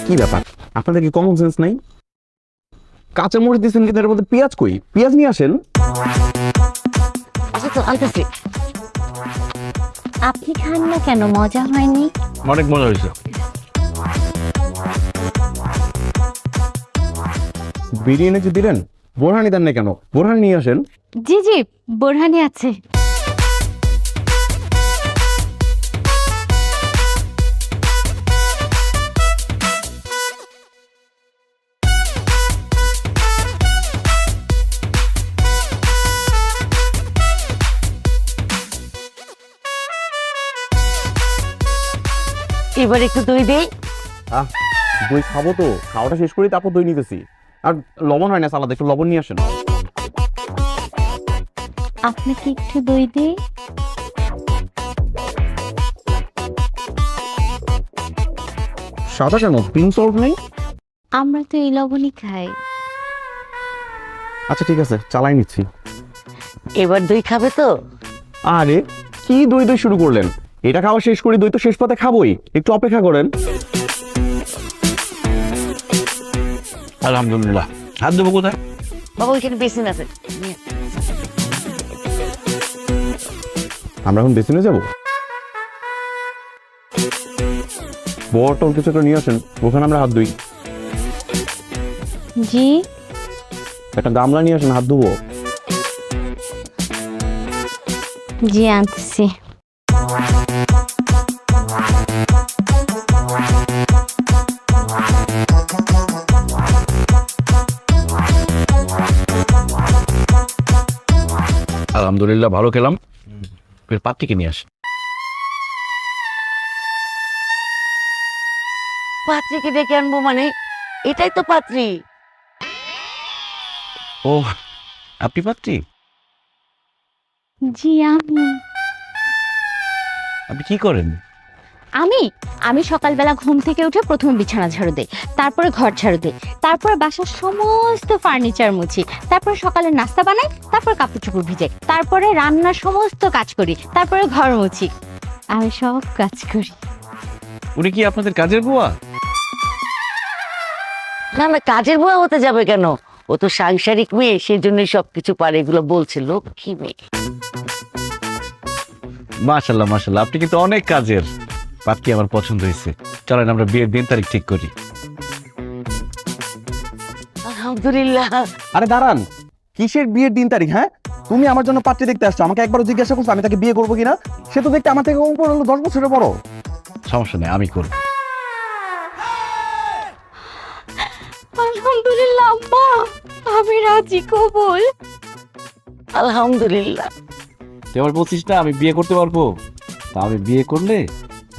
কি ব্যাপার, আপনাদের কি কমন সেন্স নাই? কাঁচামরিচ দিচ্ছেন কিন্তু এর মধ্যে পেঁয়াজ কই? পেঁয়াজ নিয়ে আসেন। আচ্ছা তো আনতেছি। আপনি খান না কেন, মজা হয়নি? অনেক মজা হয়েছে। বিরিয়ানি যে দিলেন, বোরহানি দেন না কেন? বোরহানি নিয়ে আসেন। জি জি, বোরহানি আছে। এবার একটু দই দেই। দই খাবো তো, খাওয়াটা শেষ করি তারপর দই নিতেছি। আর লবণ হয় না সালাদ, একটু লবণ নিয়ে আসেন। আপনাকে একটু দই দিই। সাদা কেন, পিঙ্ক সল্ট নেই? আমরা তো এই লবণই খাই। আচ্ছা ঠিক আছে, চালাই নিচ্ছি। এবার দই খাবে তো? আরে কি দই দই শুরু করলেন? এটা খাওয়া শেষ করি, দই তো শেষ পাতে খাবোই, একটু অপেক্ষা করেন। আলহামদুলিল্লাহ। হাত দেবো কোথায়? বাবা ওইখানে বেসিন আছে। আমরা এখন বেসিনে যাবো। বটল কিছু একটা নিয়ে আসেন, ওখানে আমরা হাত ধুই। জি। একটা গামলা নিয়ে আসেন, হাত ধুবো। জি আনতেছি। আলহামদুলিল্লাহ, ভালো খেলাম। ফের পাত্রীকে নিয়ে আসে। পাত্রীকে ডেকে আনবো মানে? এটাই তো পাত্রী। ও, আপনি পাত্রী? জি আমি। আপনি কি করেন? আমি সকালবেলা ঘুম থেকে উঠে প্রথমে বিছানা ঝাড়ু দেই, তারপরে ঘর ঝাড়ু দেই, তারপরে বাসার সমস্ত ফার্নিচার মুছি, তারপরে সকালে নাস্তা বানাই, তারপর কাপড় চোপড় ভিজাই, তারপরে রান্নার সমস্ত কাজ করি, তারপরে ঘর মুছি। আমি সব কাজ করি। উনি কি আপনাদের কাজের বুয়া? না না, কাজের বুয়া হতে যাবে কেন? ও তো সাংসারিক মেয়ে, সেই জন্যই সবকিছু পারে। এগুলো বলছে লক্ষ্মী মেয়ে। মাশাল্লাহ মাশাল্লাহ, আপনি কিন্তু অনেক কাজের। পাত্রী আমার পছন্দ হয়েছে, চলেন আমরা বিয়ের দিন তারিখ ঠিক করি। আলহামদুলিল্লাহ। আরে দাঁড়ান, কিসের বিয়ের দিন তারিখ? হ্যাঁ, তুমি আমার জন্য পাত্রী দেখতে আসছো, আমাকে একবারও জিজ্ঞাসা করছো আমি তাকে বিয়ে করবো কিনা? সে তো দেখতে আমার থেকে উপর হলো 10 বছরের বড়। সমস্যা নেই, আমি করব। আলহামদুলিল্লাহ আম্মা, আমি রাজি, কবুল। আলহামদুলিল্লাহ। তুই আবার বলছিস না আমি বিয়ে করতে পারবো? তা আমি বিয়ে করলে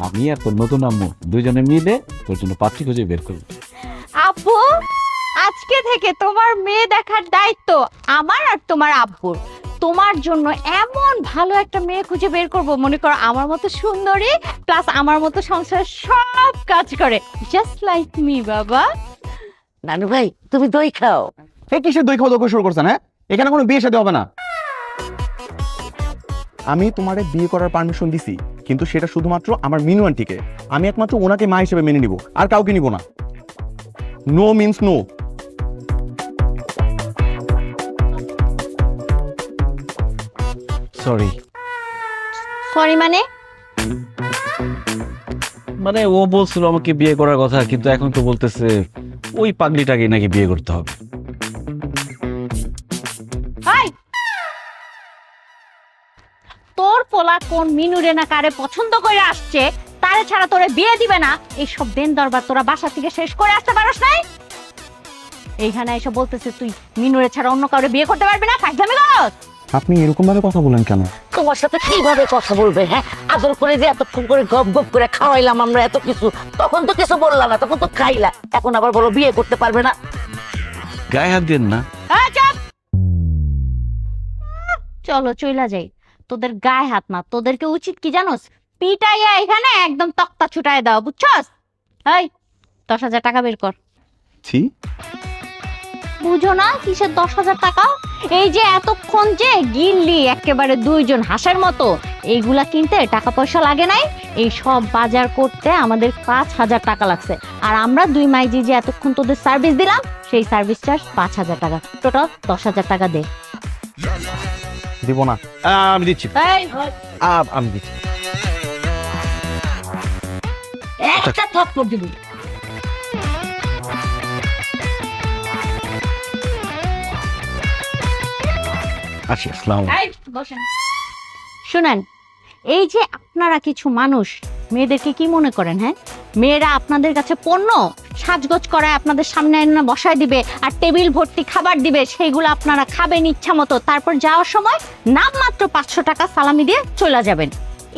আমি আর তোর নতুন আম্মু দুইজনে মিলে তোর জন্য পাত্রী খুঁজে বের করবো। আব্বু, আজকে থেকে তোমার মেয়ে দেখার দায়িত্ব আমার আর তোমার আব্বুর। তোমার জন্য এমন ভালো একটা মেয়ে খুঁজে বের করব, মনে করো আমার মতো সুন্দরী, প্লাস আমার মতো সংসারের সব কাজ করে, জাস্ট লাইক মি। বাবা নানু ভাই, তুমি দই খাও। হে, কিসের দই খাওয়া দোকা শুরু করছেন? হ্যাঁ, এখানে কোনো বিয়ে শাদী হবে না। আমি তোমারে বিয়ে করার পারমিশন দিছি, কিন্তু সেটা শুধুমাত্র আমার মিনু আন্টিকে। আমি একমাত্র ওনাকে মা হিসেবে মেনে নিব, আর কাউকে নিব না। No means no. Sorry. Sorry মানে? মানে ও বলছিল আমাকে বিয়ে করার কথা, কিন্তু এখন তো বলতেছে ওই পাগলিটাকে নাকি বিয়ে করতে হবে। হাই, তোর পোলা কোন মিনুরে না কারে পছন্দ করে আসছে, তারে ছাড়া তোরে বিয়ে দিবে না, এইসব দেন দরবার তোরা বাসা থেকে শেষ করে আসতে পারস নাই? এইখানে এসে বলতেছে তুই মিনুরে ছাড়া অন্য কাউরে বিয়ে করতে পারবি না, ফাইজলামি করস? আপনি এরকম ভাবে কথা বলেন কেন? তোমার সাথে কিভাবে কথা বলবে? হ্যাঁ, আদর করে যে এতক্ষণ করে গপ গপ করে খাওয়াইলাম আমরা এত কিছু, তখন তো কিছু বললাম না, তখন তো খাইলা, এখন আবার বলো বিয়ে করতে পারবে না। গায়ে হাত দেন না। এই চুপ! চলো চইলা যাই। তোদের গায়ে হাত না, তোদেরকে উচিত কি জানোস, পিটাইয়া এখানে একদম তক্তা ছুটাই দাও, বুঝছস? এই 10,000 টাকা বের কর। ছি, বুঝো না কিসের 10,000 টাকা? এই যে এতক্ষণ যে গিললি একেবারে দুইজন হাঁসের মতো, এইগুলা কিনতে টাকা পয়সা লাগে নাই, এই সব বাজার করতে আমাদের 5,000 টাকা লাগছে। আর আমরা দুই মাইজি যে এতক্ষণ তোদের সার্ভিস দিলাম, সেই সার্ভিস চার্জ 5,000 টাকা, টোটাল 10,000 টাকা দে। দিব না। আমি দিচ্ছি। এই আমি দিচ্ছি। একটা থাপ্পড় দিবি। আসি, আসসালামু আলাইকুম। এই বসেন। শুনেন, এই যে আপনারা কিছু মানুষ মেয়েদেরকে কি মনে করেন? হ্যাঁ, মেয়েরা আপনাদের কাছে পণ্য, সাজগোজ করায় আপনাদের সামনে এনে বসায় দিবে আর টেবিল ভর্তি খাবার দিবে, সেইগুলো আপনারা খাবেন ইচ্ছা মতো, তারপর যাওয়ার সময় নামমাত্র 500 টাকা সালামি দিয়ে চলে যাবেন।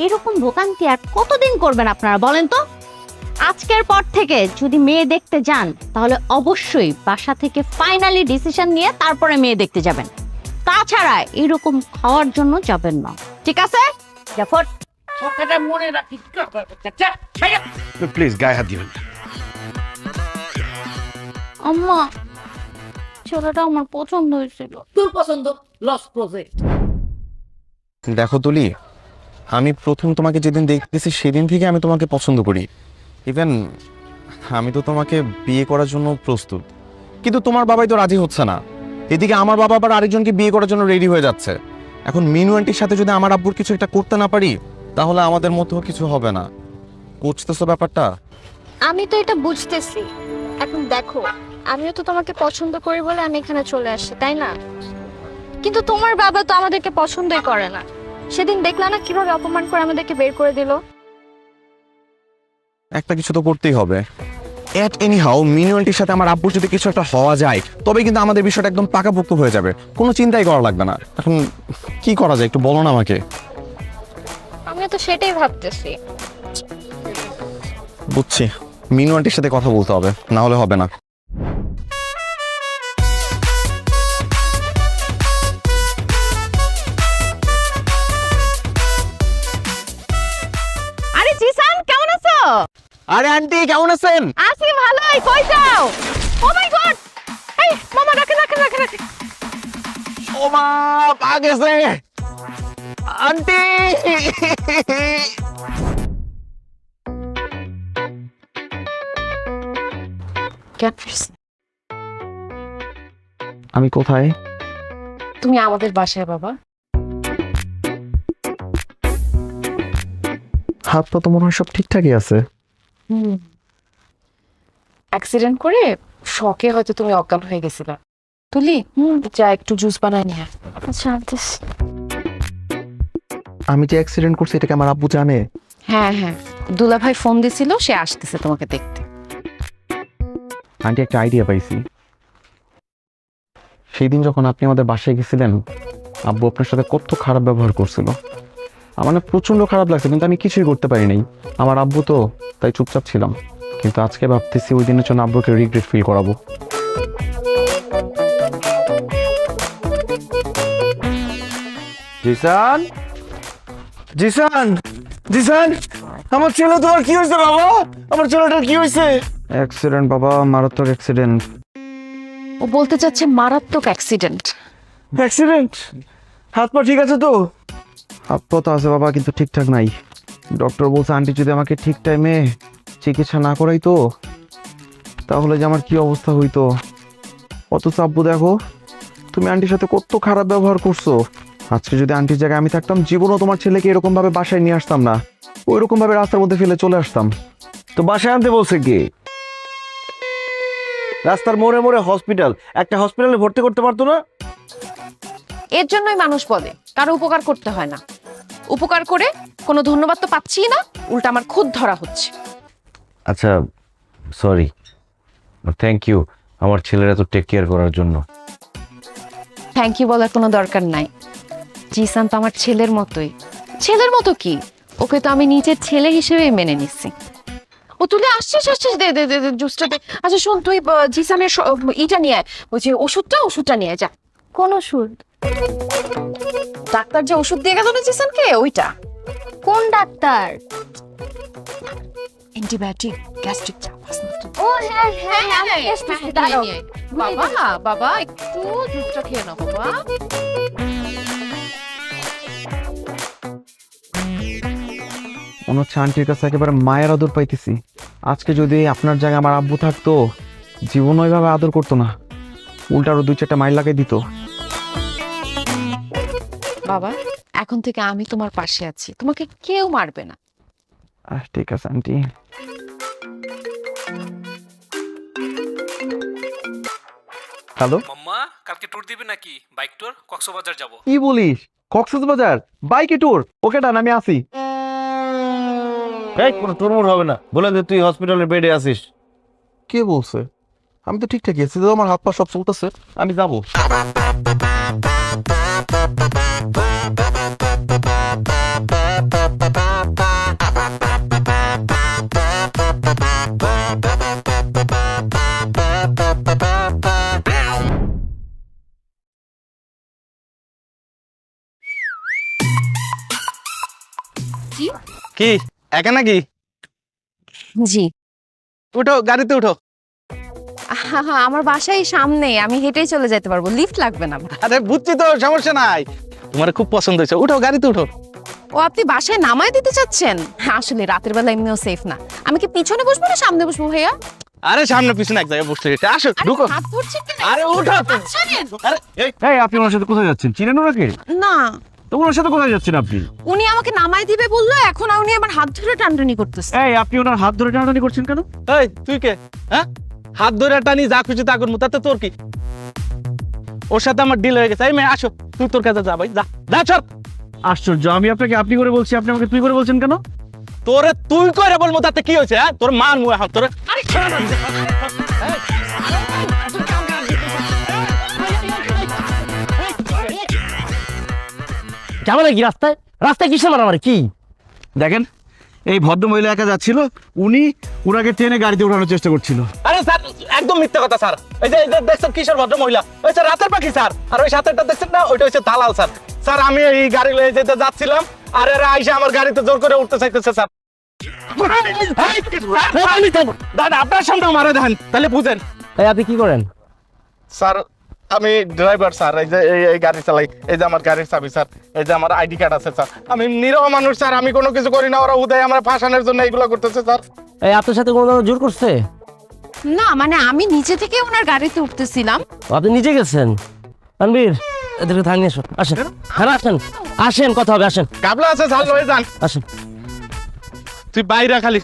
এরকম ভোগান্তি আর কতদিন করবেন আপনারা বলেন তো? আজকের পর থেকে যদি মেয়ে দেখতে যান, তাহলে অবশ্যই বাসা থেকে ফাইনালি ডিসিশন নিয়ে তারপরে মেয়ে দেখতে যাবেন, তাছাড়া এরকম খাওয়ার জন্য যাবেন না, ঠিক আছে? জাফর, কথাটা মনে রাখিস। প্লিজ গায়ে হাত দিবেন না। আম্মা, ছেলেটা আমার পছন্দ হয়েছিল। তোর পছন্দ লস প্রজেক্ট। দেখো তুলি, আমি প্রথম তোমাকে যেদিন দেখতেছি সেদিন থেকে আমি তোমাকে পছন্দ করি। ইভেন আমি তো তোমাকে বিয়ে করার জন্য প্রস্তুত, কিন্তু তোমার বাবাই তো রাজি হচ্ছে না। এদিকে আমার বাবা আবার আরেকজনকে বিয়ে করার জন্য রেডি হয়ে যাচ্ছে। এখন মিনু আন্টির সাথে যদি আমার আব্বুর কিছু একটা করতে না পারি, তাহলে আমাদের মধ্যেও কিছু হবে না। বুঝতেছো ব্যাপারটা? আমি তো এটা বুঝতেছি। এখন দেখো, আমিও তো তোমাকে পছন্দ করি বলে আমি এখানে চলে আসছি, তাই না? কিন্তু তোমার বাবা তো আমাদেরকে পছন্দই করে না। সেদিন দেখলা না কিভাবে অপমান করে আমাদেরকে বের করে দিল? একটা কিছু তো করতেই হবে। এট এনি হাউ মিনু আন্টির সাথে আমার আব্বুর যদি কিছু একটা হওয়া যায়, তবে কিন্তু আমাদের বিষয়টা একদম পাকাপোক্ত হয়ে যাবে, কোনো চিন্তাই করা লাগবে না। এখন কি করা যায় একটু বলো না আমাকে। আমিও তো সেটাই ভাবতেছি। বুঝছি, মিনু আন্টির সাথে কথা বলতে হবে, না হলে হবে না। আরে জিসান, কেমন আছো? আরে আন্টি কেমন আছেন? আছি ভালোই, কই যাও? ও মাই গড! এই মামা, রাখে। ও মা, পা গেছে আন্টি। আমি কোথায়? তুমি আমাদের বাসায় বাবা। হাত পা তো মনে হয় সব ঠিকঠাকই আছে। অ্যাক্সিডেন্ট করে শকে হয়তো তুমি অজ্ঞান হয়ে গেছিলা। তুলি, যা একটু জুস বানাই নিয়ে আয়। আচ্ছা, আনতেছি। আমি যে অ্যাক্সিডেন্ট করছি এটাকে আমার আব্বু জানে? হ্যাঁ, দুলা ভাই ফোন দিছিল, সে আসতেছে তোমাকে দেখতে। আন্টি, একটা আইডিয়া পাইছি। সেই দিন যখন আপনি আমাদের বাসায় গেছিলেন, আব্বু আপনার সাথে কত খারাপ ব্যবহার করছিল, আমার না প্রচন্ড খারাপ লাগছে, কিন্তু আমি কিছুই করতে পারি নাই। আমার আব্বু তো, তাই চুপচাপ ছিলাম। কিন্তু আজকে ভাবতেছি ওই দিনের জন্য আব্বুকে রিগ্রেট ফিল করাবো। জিসান, আমার ছেলে, তোমার কি হয়েছে বাবা? আমার ছেলেটার কি হয়েছে? অ্যাক্সিডেন্ট বাবা, মারাত্মক অ্যাক্সিডেন্ট। ও বলতে চাচ্ছে মারাত্মক অ্যাক্সিডেন্ট। অ্যাক্সিডেন্ট? হাত পা ঠিক আছে তো? হাত পা তো আছে বাবা, কিন্তু ঠিকঠাক নাই। ডক্টর বলছে আন্টি যদি আমাকে ঠিক টাইমে চিকিৎসা না করাই তো, তাহলে যে আমার কি অবস্থা হইতো। অথচ আব্বু দেখো, তুমি আন্টির সাথে কত খারাপ ব্যবহার করছো, আজকে যদি আন্টির জায়গায় আমি থাকতাম, জীবনও তোমার ছেলেকে এরকম ভাবে বাসায় নিয়ে আসতাম না, ওইরকম ভাবে রাস্তার মধ্যে ফেলে চলে আসতাম। তো বাসায় আনতে বলছে কি? রাস্তার মোড়ে মোড়ে হসপিটাল, একটা হসপিটালে ভর্তি করতে পারতো না? এর জন্যই মানুষ বলে কারো উপকার করতে হয় না। উপকার করে কোনো ধন্যবাদ তো পাচ্ছি না, উল্টা আমার খুদ ধরা হচ্ছে। আচ্ছা সরি, থ্যাংক ইউ আমার ছেলের এত টেক কেয়ার করার জন্য। থ্যাংক ইউ বলার কোনো দরকার নাই। জিসান তো আমার ছেলের মতোই। ছেলের মতো কি, ওকে তো আমি নিজের ছেলে হিসেবেই মেনে নিচ্ছি। ও তুলে আসছিস আসছিস, দে দে দে জুসটা দে। আচ্ছা শোন, তুই জিসানের ইটা নিয়ে আয়, ওই যে ওষুধটা নিয়ে আয়, যা। কোন ওষুধ? ডাক্তার যে ওষুধ দিয়ে গেল না জিসানকে, ওইটা। কোন ডাক্তার? অ্যান্টিবায়োটিক, গ্যাস্ট্রিক চাপ। ও হ্যাঁ হ্যাঁ আমি আসতেছি, দাঁড়াও। বাবা বাবা একটু দুধটা খেয়ে নাও বাবা। মনে হচ্ছে আন্টির কাছে একেবারে মায়ের আদর পাইতেছি। আজকে যদি আপনার জায়গায় আমার আব্বু থাকতো, জীবন ওইভাবে আদর করতো না, উল্টা আরো 2-4টা মাইল লাগাই দিত। বাবা এখন থেকে আমি তোমার পাশে আছি, তোমাকে কেউ মারবে না। ঠিক আছে আন্টি। হ্যালো মাম্মা, কালকে ট্যুর দিবে নাকি? বাইক ট্যুর, কক্সবাজার যাব। কি বলিস? কক্সবাজার বাইকে ট্যুর? ওকে ডান, আমি আসি। এই কোনো টুরমুর হবে না, বলে দে তুই হসপিটালের বেডে আছিস। কে বলছে? আমি তো ঠিকঠাকই আছি, তো আমার হাত পা সব চলতেছে, আমি যাবো। কি একা নাকি? জি। উঠো, গাড়িতে উঠো। আমার বাসায় সামনে, আমি হেঁটেই চলে যেতে পারবো, লিফট লাগবে না। আরে বুঝছি তো, সমস্যা নাই। তোমার খুব পছন্দ হয়েছে, উঠো গাড়িতে উঠো। ও আপনি বাসায় নামায় দিতে চাচ্ছেন? আসলে রাতের বেলা এমনিও সেফ না। আমি কি পিছনে বসবো না সামনে বসবো ভাইয়া? আরে সামনে পিছনে এক জায়গায় বসতে গেছে, আসো ঢুকো। হাত ধরছেন কেন? আরে উঠো। আরে এই আপনি ওনার সাথে কোথায় যাচ্ছেন? চিনেন ওনাকে? না, তো ওনার সাথে কোথায় যাচ্ছেন আপনি? উনি আমাকে নামায় দিবে বললো, এখন উনি আমার হাত ধরে টানটানি করতেছে। এই আপনি ওনার হাত ধরে টানাটানি করছেন কেন? এই তুই কে? হ্যাঁ, হাত ধরে টানি যা খুশি তা করবো, তাতে তোর কি? ওর সাথে আমার ডিল হয়ে গেছে। এই মেয়ে আসো, তুই তোর কাছে যা ভাই, যা যা চল। আশ্চর্য, আমি আপনাকে আপনি করে বলছি, আপনি আমাকে তুই করে বলছেন কেন? তোরে তুই করে বলবো, তাতে কি হয়েছে? হ্যাঁ, তোর মান মুয়ে হাত তোরে। ঝামেলা কি রাস্তায়? রাস্তায় কিসে মারামারি কি? দেখেন, এই ভদ্র মহিলা একা যাচ্ছিল, উনি ওনাকে টেনে গাড়িতে ওঠানোর চেষ্টা করছিল। আরে স্যার, একদম মিথ্যা কথা স্যার। এই যে দেখছেন কিশোর ভদ্র মহিলা, ওই স্যার রাতের পাখি স্যার। আর ওই সাথেটা দেখছেন না, ওইটা হচ্ছে দালাল স্যার। স্যার আমি এই গাড়ি লয়ে যেতে যাচ্ছিলাম, আর এরা আইসা আমার গাড়িতে জোর করে উঠতে চাইতেছে স্যার। দাদা আপনার সামনে মারা দেন, তাহলে বুঝেন। এই আপনি কি করেন? স্যার আমি ড্রাইভার স্যার, এই যে এই গাড়ি চালাই, এই যে আমার গাড়ির চাবি স্যার, এই যে আমার আইডি কার্ড আছে স্যার। আমি নিরহ মানুষ স্যার, আমি কোনো কিছু করি না, ওরা উদয় আমার ফাঁসানোর জন্য এইগুলো করতেছে স্যার। এই আপনার সাথে কোনো জোর করছে? না মানে আমি নিচে থেকে ওনার গাড়িতে উঠতেছিলাম। আপনি নিজে গেছেন? তানভীর, এদেরকে থাক নিয়ে আসুন, আসেন। হ্যাঁ আসেন, আসেন, কথা হবে, আসেন। কাবলা আছে স্যার, লয়ে যান। আসেন। তুই বাইরে খালি।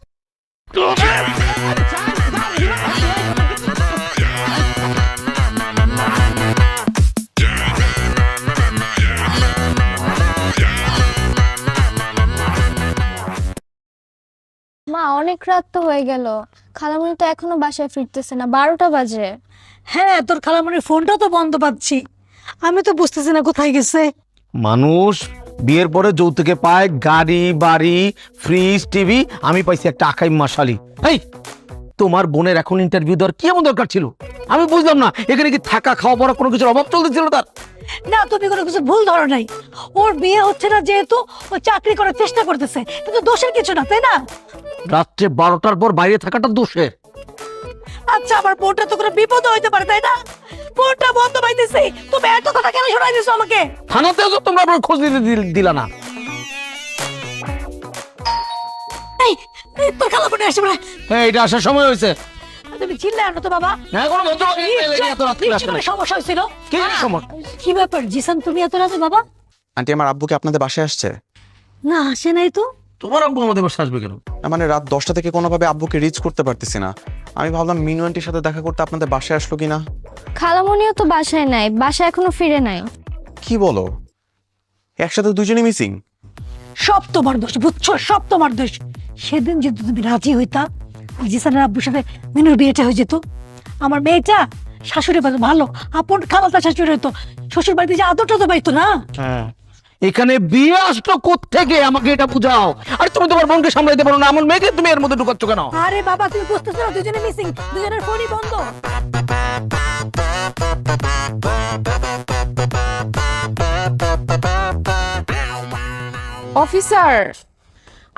মা অনেক রাত তো হয়ে গেল, খালামণি তো এখনো বাসায় ফিরতেছে না, 12টা বাজে। হ্যাঁ, তোর খালামণির ফোনটা তো বন্ধ পাচ্ছি, আমি তো বুঝতেছি না কোথায় গেছে। মানুষ বিয়ের পরে যৌতুকে পায় গাড়ি বাড়ি ফ্রিজ টিভি, আমি পাইছি একটা আকাই মাশালি। এই তোমার বোনের এখন ইন্টারভিউ দেওয়ার কি এমন দরকার ছিল? আমি বুঝলাম না, এখানে কি থাকা খাওয়া পড়া কোনো কিছুর অভাব চলতেছিল তার? না, তুমি কোনো কিছু ভুল ধরো নাই। ওর বিয়ে হচ্ছে না যেহেতু ও চাকরি করার চেষ্টা করতেছে, কিন্তু দোষের কিছু না, তাই না? রাত্রে 12টার পর বাইরে থাকাটা দোষের। আচ্ছা, আমার বোনটা তো কোনো বিপদ হইতে পারে, তাই না? বোনটা বন্ধ পাইতেছি, তুমি এত কথা কেন শোনাই দিছো আমাকে? থানাতেও তো তোমরা আমার খোঁজ দিতে দিলা না। এই এই, তোর খালামণি আসবে না। হ্যাঁ, এটা আসার সময় হয়েছে। তুমি চিল্লাই আনো তো বাবা। হ্যাঁ, কোনো ভদ্রলোক এত রাত্রে আসবে না। সমস্যা হয়েছিল? কি সমস্যা? কি ব্যাপার জিসান, তুমি এত রাতে বাবা? আন্টি আমার আব্বু কি আপনাদের বাসায় আসছে? না আসে নাই তো। তোমার আব্বু আমাদের বাসায় আসবে কেন? না, মানে রাত 10টা থেকে কোনোভাবে আব্বুকে রিচ করতে পারতেছি না। আমি ভাবলাম মিনু আন্টির সাথে দেখা করতে আপনাদের বাসায় আসলো কিনা। খালামণিও তো বাসায় নাই, বাসায় এখনো ফিরে নাই। কি বলো, একসাথে দুজনেই মিসিং? সব তোমার দোষ বুঝছো, সব তোমার দোষ। সেদিন যদি তুমি রাজি হইতা, জিসানের আব্বুর সাথে মিনুর বিয়েটা হয়ে যেত। আমার মেয়েটা শাশুড়ি ভালো আপন খালাতা শাশুড়ি হইতো, শ্বশুর বাড়িতে যে আদরটা তো পাইতো না। এখানে বিয়ে আসলো কোত্থেকে আমাকে এটা বুঝাও। আর তুমি তোমার বোনকে সামলাইতে পারো না, আমার মেয়েকে তুমি এর মধ্যে ঢুকাচ্ছ কেন? আরে বাবা তুমি বুঝতেছো না, দুজনে মিসিং, দুজনের ফোনই বন্ধ। অফিসার,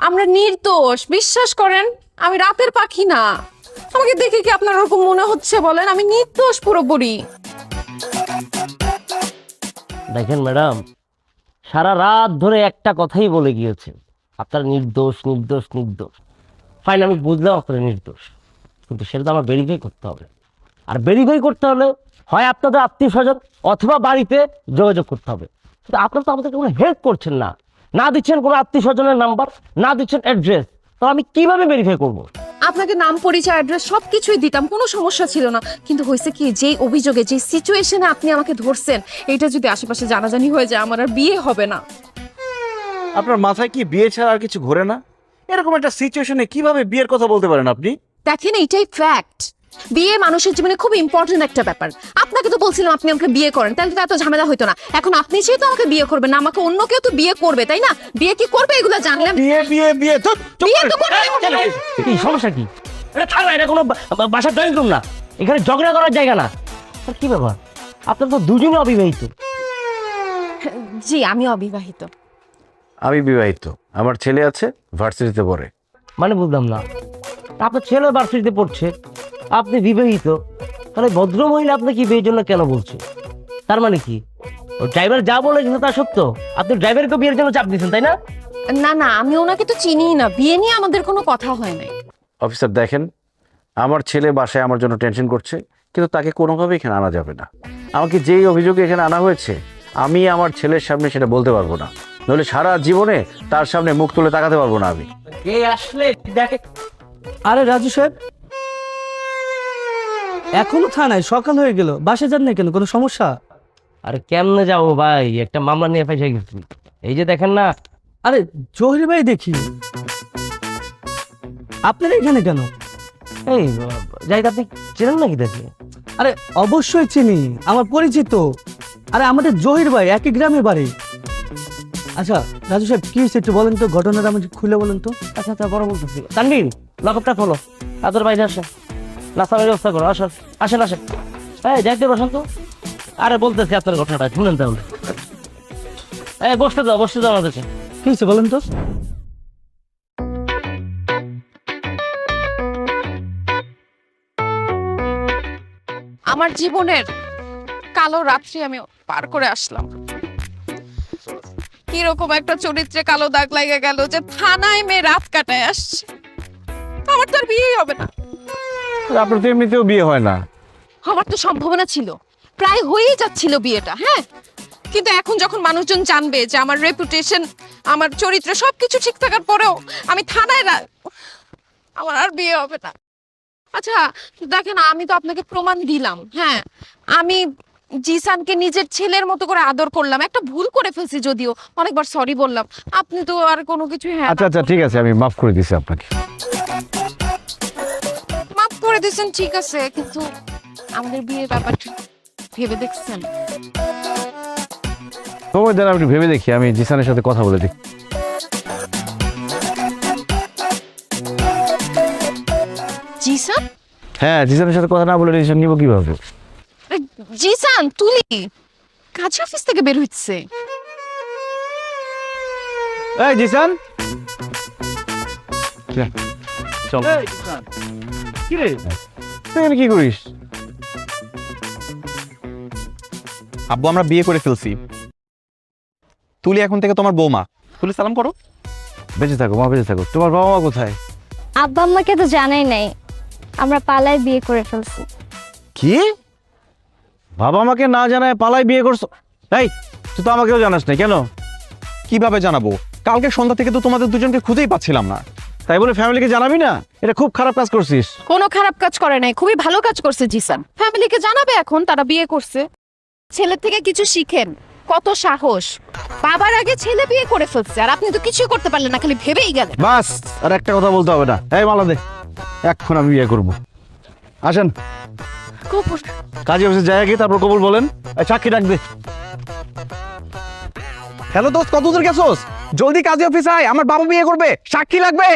আমরা নির্দোষ, বিশ্বাস করেন। আমি রাতের পাখি না। আমাকে দেখে কি আপনার ওরকম মনে হচ্ছে বলেন? আমি নির্দোষ পুরোপুরি। দেখেন ম্যাডাম, সারা রাত ধরে একটা কথাই বলে গিয়েছে, আপনার নির্দোষ নির্দোষ নির্দোষ। ফাইন, আমি বুঝলাম আপনার নির্দোষ, কিন্তু সেটা তো আমার ভেরিফাই করতে হবে। আর ভেরিফাই করতে হলে হয় আপনাদের আত্মীয় স্বজন অথবা বাড়িতে যোগাযোগ করতে হবে। কিন্তু আপনারা তো আমাদেরকে কোনো হেল্প করছেন না, না দিচ্ছেন কোনো আত্মীয় স্বজনের নাম্বার, না দিচ্ছেন অ্যাড্রেস। তো আমি কিভাবে ভেরিফাই করবো? আপনাকে নাম, পরিচয়, অ্যাড্রেস সবকিছুই দিতাম, কোনো সমস্যা ছিল না। কিন্তু হয়েছে কি, যে অভিযোগে, যে সিচুয়েশনে আপনি আমাকে ধরছেন, এটা যদি আশেপাশে জানাজানি হয়ে যায়, আমার আর বিয়ে হবে না। আপনার মাথায় কি বিয়ে ছাড়া আর কিছু ঘোরে না? এরকম একটা সিচুয়েশনে কিভাবে বিয়ের কথা বলতে পারেন আপনি? দেখেন, এইটাই ফ্যাক্ট। বিয়ে মানুষের জীবনে খুব ইম্পর্টেন্ট একটা ব্যাপার। আপনাকে তো বলছিলাম আপনি আমাকে বিয়ে করেন, তাহলে তো এত ঝামেলা হইতো না। এখন আপনি যেহেতু আমাকে বিয়ে করবেন না, আমাকে অন্য কেউ তো বিয়ে করবে, তাই না? বিয়ে কি করবে এগুলো জানলে? বিয়ে বিয়ে বিয়ে তো বিয়ে তো করবে। কি সমস্যা কি? এটা থানা, এটা কোনো বাসার ড্রয়িং রুম না, এখানে ঝগড়া করার জায়গা না। আর কি ব্যাপার, আপনারা তো দুজনে অবিবাহিত। জি, আমি অবিবাহিত। আমি বিবাহিত, আমার ছেলে আছে, ভার্সিটিতে পড়ে। মানে বুঝলাম না, আপনার ছেলে ভার্সিটিতে পড়ছে, আপনি বিবাহিত, তাহলে ভদ্র মহিলা আপনাকে বিয়ের জন্য কেন বলছে? তার মানে কি, ও ড্রাইভার যা বলে কিন্তু তা সত্য? আপনি ড্রাইভারকে বিয়ের জন্য চাপ দিচ্ছেন, তাই না? না না, আমি ওনাকে তো চিনিই না, বিয়ে নিয়ে আমাদের কোনো কথা হয় নাই। অফিসার দেখেন, আমার ছেলে বাসায় আমার জন্য টেনশন করছে, কিন্তু তাকে কোনোভাবে এখানে আনা যাবে না। আমাকে যেই অভিযোগে এখানে আনা হয়েছে, আমি আমার ছেলের সামনে সেটা বলতে পারবো না, নইলে সারা জীবনে তার সামনে মুখ তুলে তাকাতে পারবো না আমি। এই আসলে দেখে। আরে রাজু সাহেব, এখনো থানায়, সকাল হয়ে গেল, বাসে যান না কেন? কোনো সমস্যা? আরে কেমনে যাবো ভাই, একটা মামলা নিয়ে ফেসে গেছি। এই যে দেখেন না। আরে জহির ভাই, দেখি আপনারা এখানে কেন? এই যাই, আপনি চেনেন নাকি দেখি? আরে অবশ্যই চিনি, আমার পরিচিত। আরে আমাদের জহির ভাই একই গ্রামে বাড়ি। আচ্ছা রাজু সাহেব, কি হয়েছে একটু বলেন তো, ঘটনাটা আমাকে খুলে বলেন তো। আচ্ছা আচ্ছা, বড় বলতেছি। তানভীর, লকআপটা খোলো, তাদের বাইরে আসে, নাস্তার ব্যবস্থা করো। আসেন আসেন আসেন, হ্যাঁ যাইতে বসেন তো। আরে বলতেছি আপনার ঘটনাটা শুনেন তাহলে। এই বসতে দাও আমাদেরকে। কি হয়েছে বলেন তো। আমার জীবনের কালো রাত্রি আমি পার করে আসলাম। কিরকম একটা চরিত্রে কালো দাগ লাগে গেল যে থানায় মেয়ে রাত কাটায় আসছে। আমার তো আর বিয়েই হবে না। আপনার তো এমনিতেও বিয়ে হয় না। আমার তো সম্ভাবনা ছিল, প্রায় হয়েই যাচ্ছিল বিয়েটা, হ্যাঁ। কিন্তু এখন যখন মানুষজন জানবে যে আমার রেপুটেশন, আমার চরিত্র সবকিছু ঠিক থাকার পরেও আমি থানায় আমার আর বিয়ে হবে না। আচ্ছা দেখেন, আমি তো আপনাকে প্রমাণ দিলাম, হ্যাঁ, আমি জিসানকে নিজের ছেলের মতো করে আদর করলাম। একটা ভুল করে ফেলছি, যদিও অনেকবার সরি বললাম। আপনি তো আর কোনো কিছু, হ্যাঁ আচ্ছা আচ্ছা ঠিক আছে, আমি মাফ করে দিছি আপনাকে। মাফ করে দিয়েছেন, ঠিক আছে, কিন্তু আমাদের বিয়ের ব্যাপারটা ভেবে দেখছেন? সময় দেন, আপনি ভেবে দেখি, আমি জিসানের সাথে কথা বলে দেখি। জিসান? হ্যাঁ, জিসানের সাথে কথা না বলে ডিসিশন নিব কিভাবে? জিসান তুলি কাজ অফিস থেকে বের হচ্ছে। এই জিসান, চল। কি রে, তুই এখানে কি করিস? আব্বু আমরা বিয়ে করে ফেলছি, তুলি এখন থেকে তোমার বৌমা। তুলি সালাম করো। বেঁচে থাকো মা, বেঁচে থাকো। তোমার বাবা মা কোথায়? আব্বা আম্মাকে তো জানাই নাই, আমরা পালায় বিয়ে করে ফেলছি। কি? বাবা মাকে না জানায় পালাই বিয়ে করছো? এই তুই তো আমাকেও জানাস না, কেন? কিভাবে জানাবো? কালকে সন্ধ্যা থেকে তো তোমাদের দুজনকে খুঁজেই পাচ্ছিলাম না। তাই বলে ফ্যামিলিকে জানাবি না? এটা খুব খারাপ কাজ করছিস। কোনো খারাপ কাজ করে নাই, খুবই ভালো কাজ করছে জিসান। ফ্যামিলিকে জানাবে এখন তারা বিয়ে করছে। ছেলের থেকে কিছু শিখেন, কত সাহস। বাবার আগে ছেলে বিয়ে করে ফেলছে আর আপনি তো কিছুই করতে পারলেন না, খালি ভেবেই গেলেন। বাস, আর একটা কথা বলতে হবে না। এই মালা দে, এখন আমি বিয়ে করব। আসেন কাজী অফিসে যাই আগে, তারপর কবুল বলেন। এই সাক্ষী ডাক দে। হ্যালো দোস্ত, কত দূর গেছোস? জলদি কাজী অফিস আয়, আমার বাবা বিয়ে করবে, সাক্ষী লাগবে।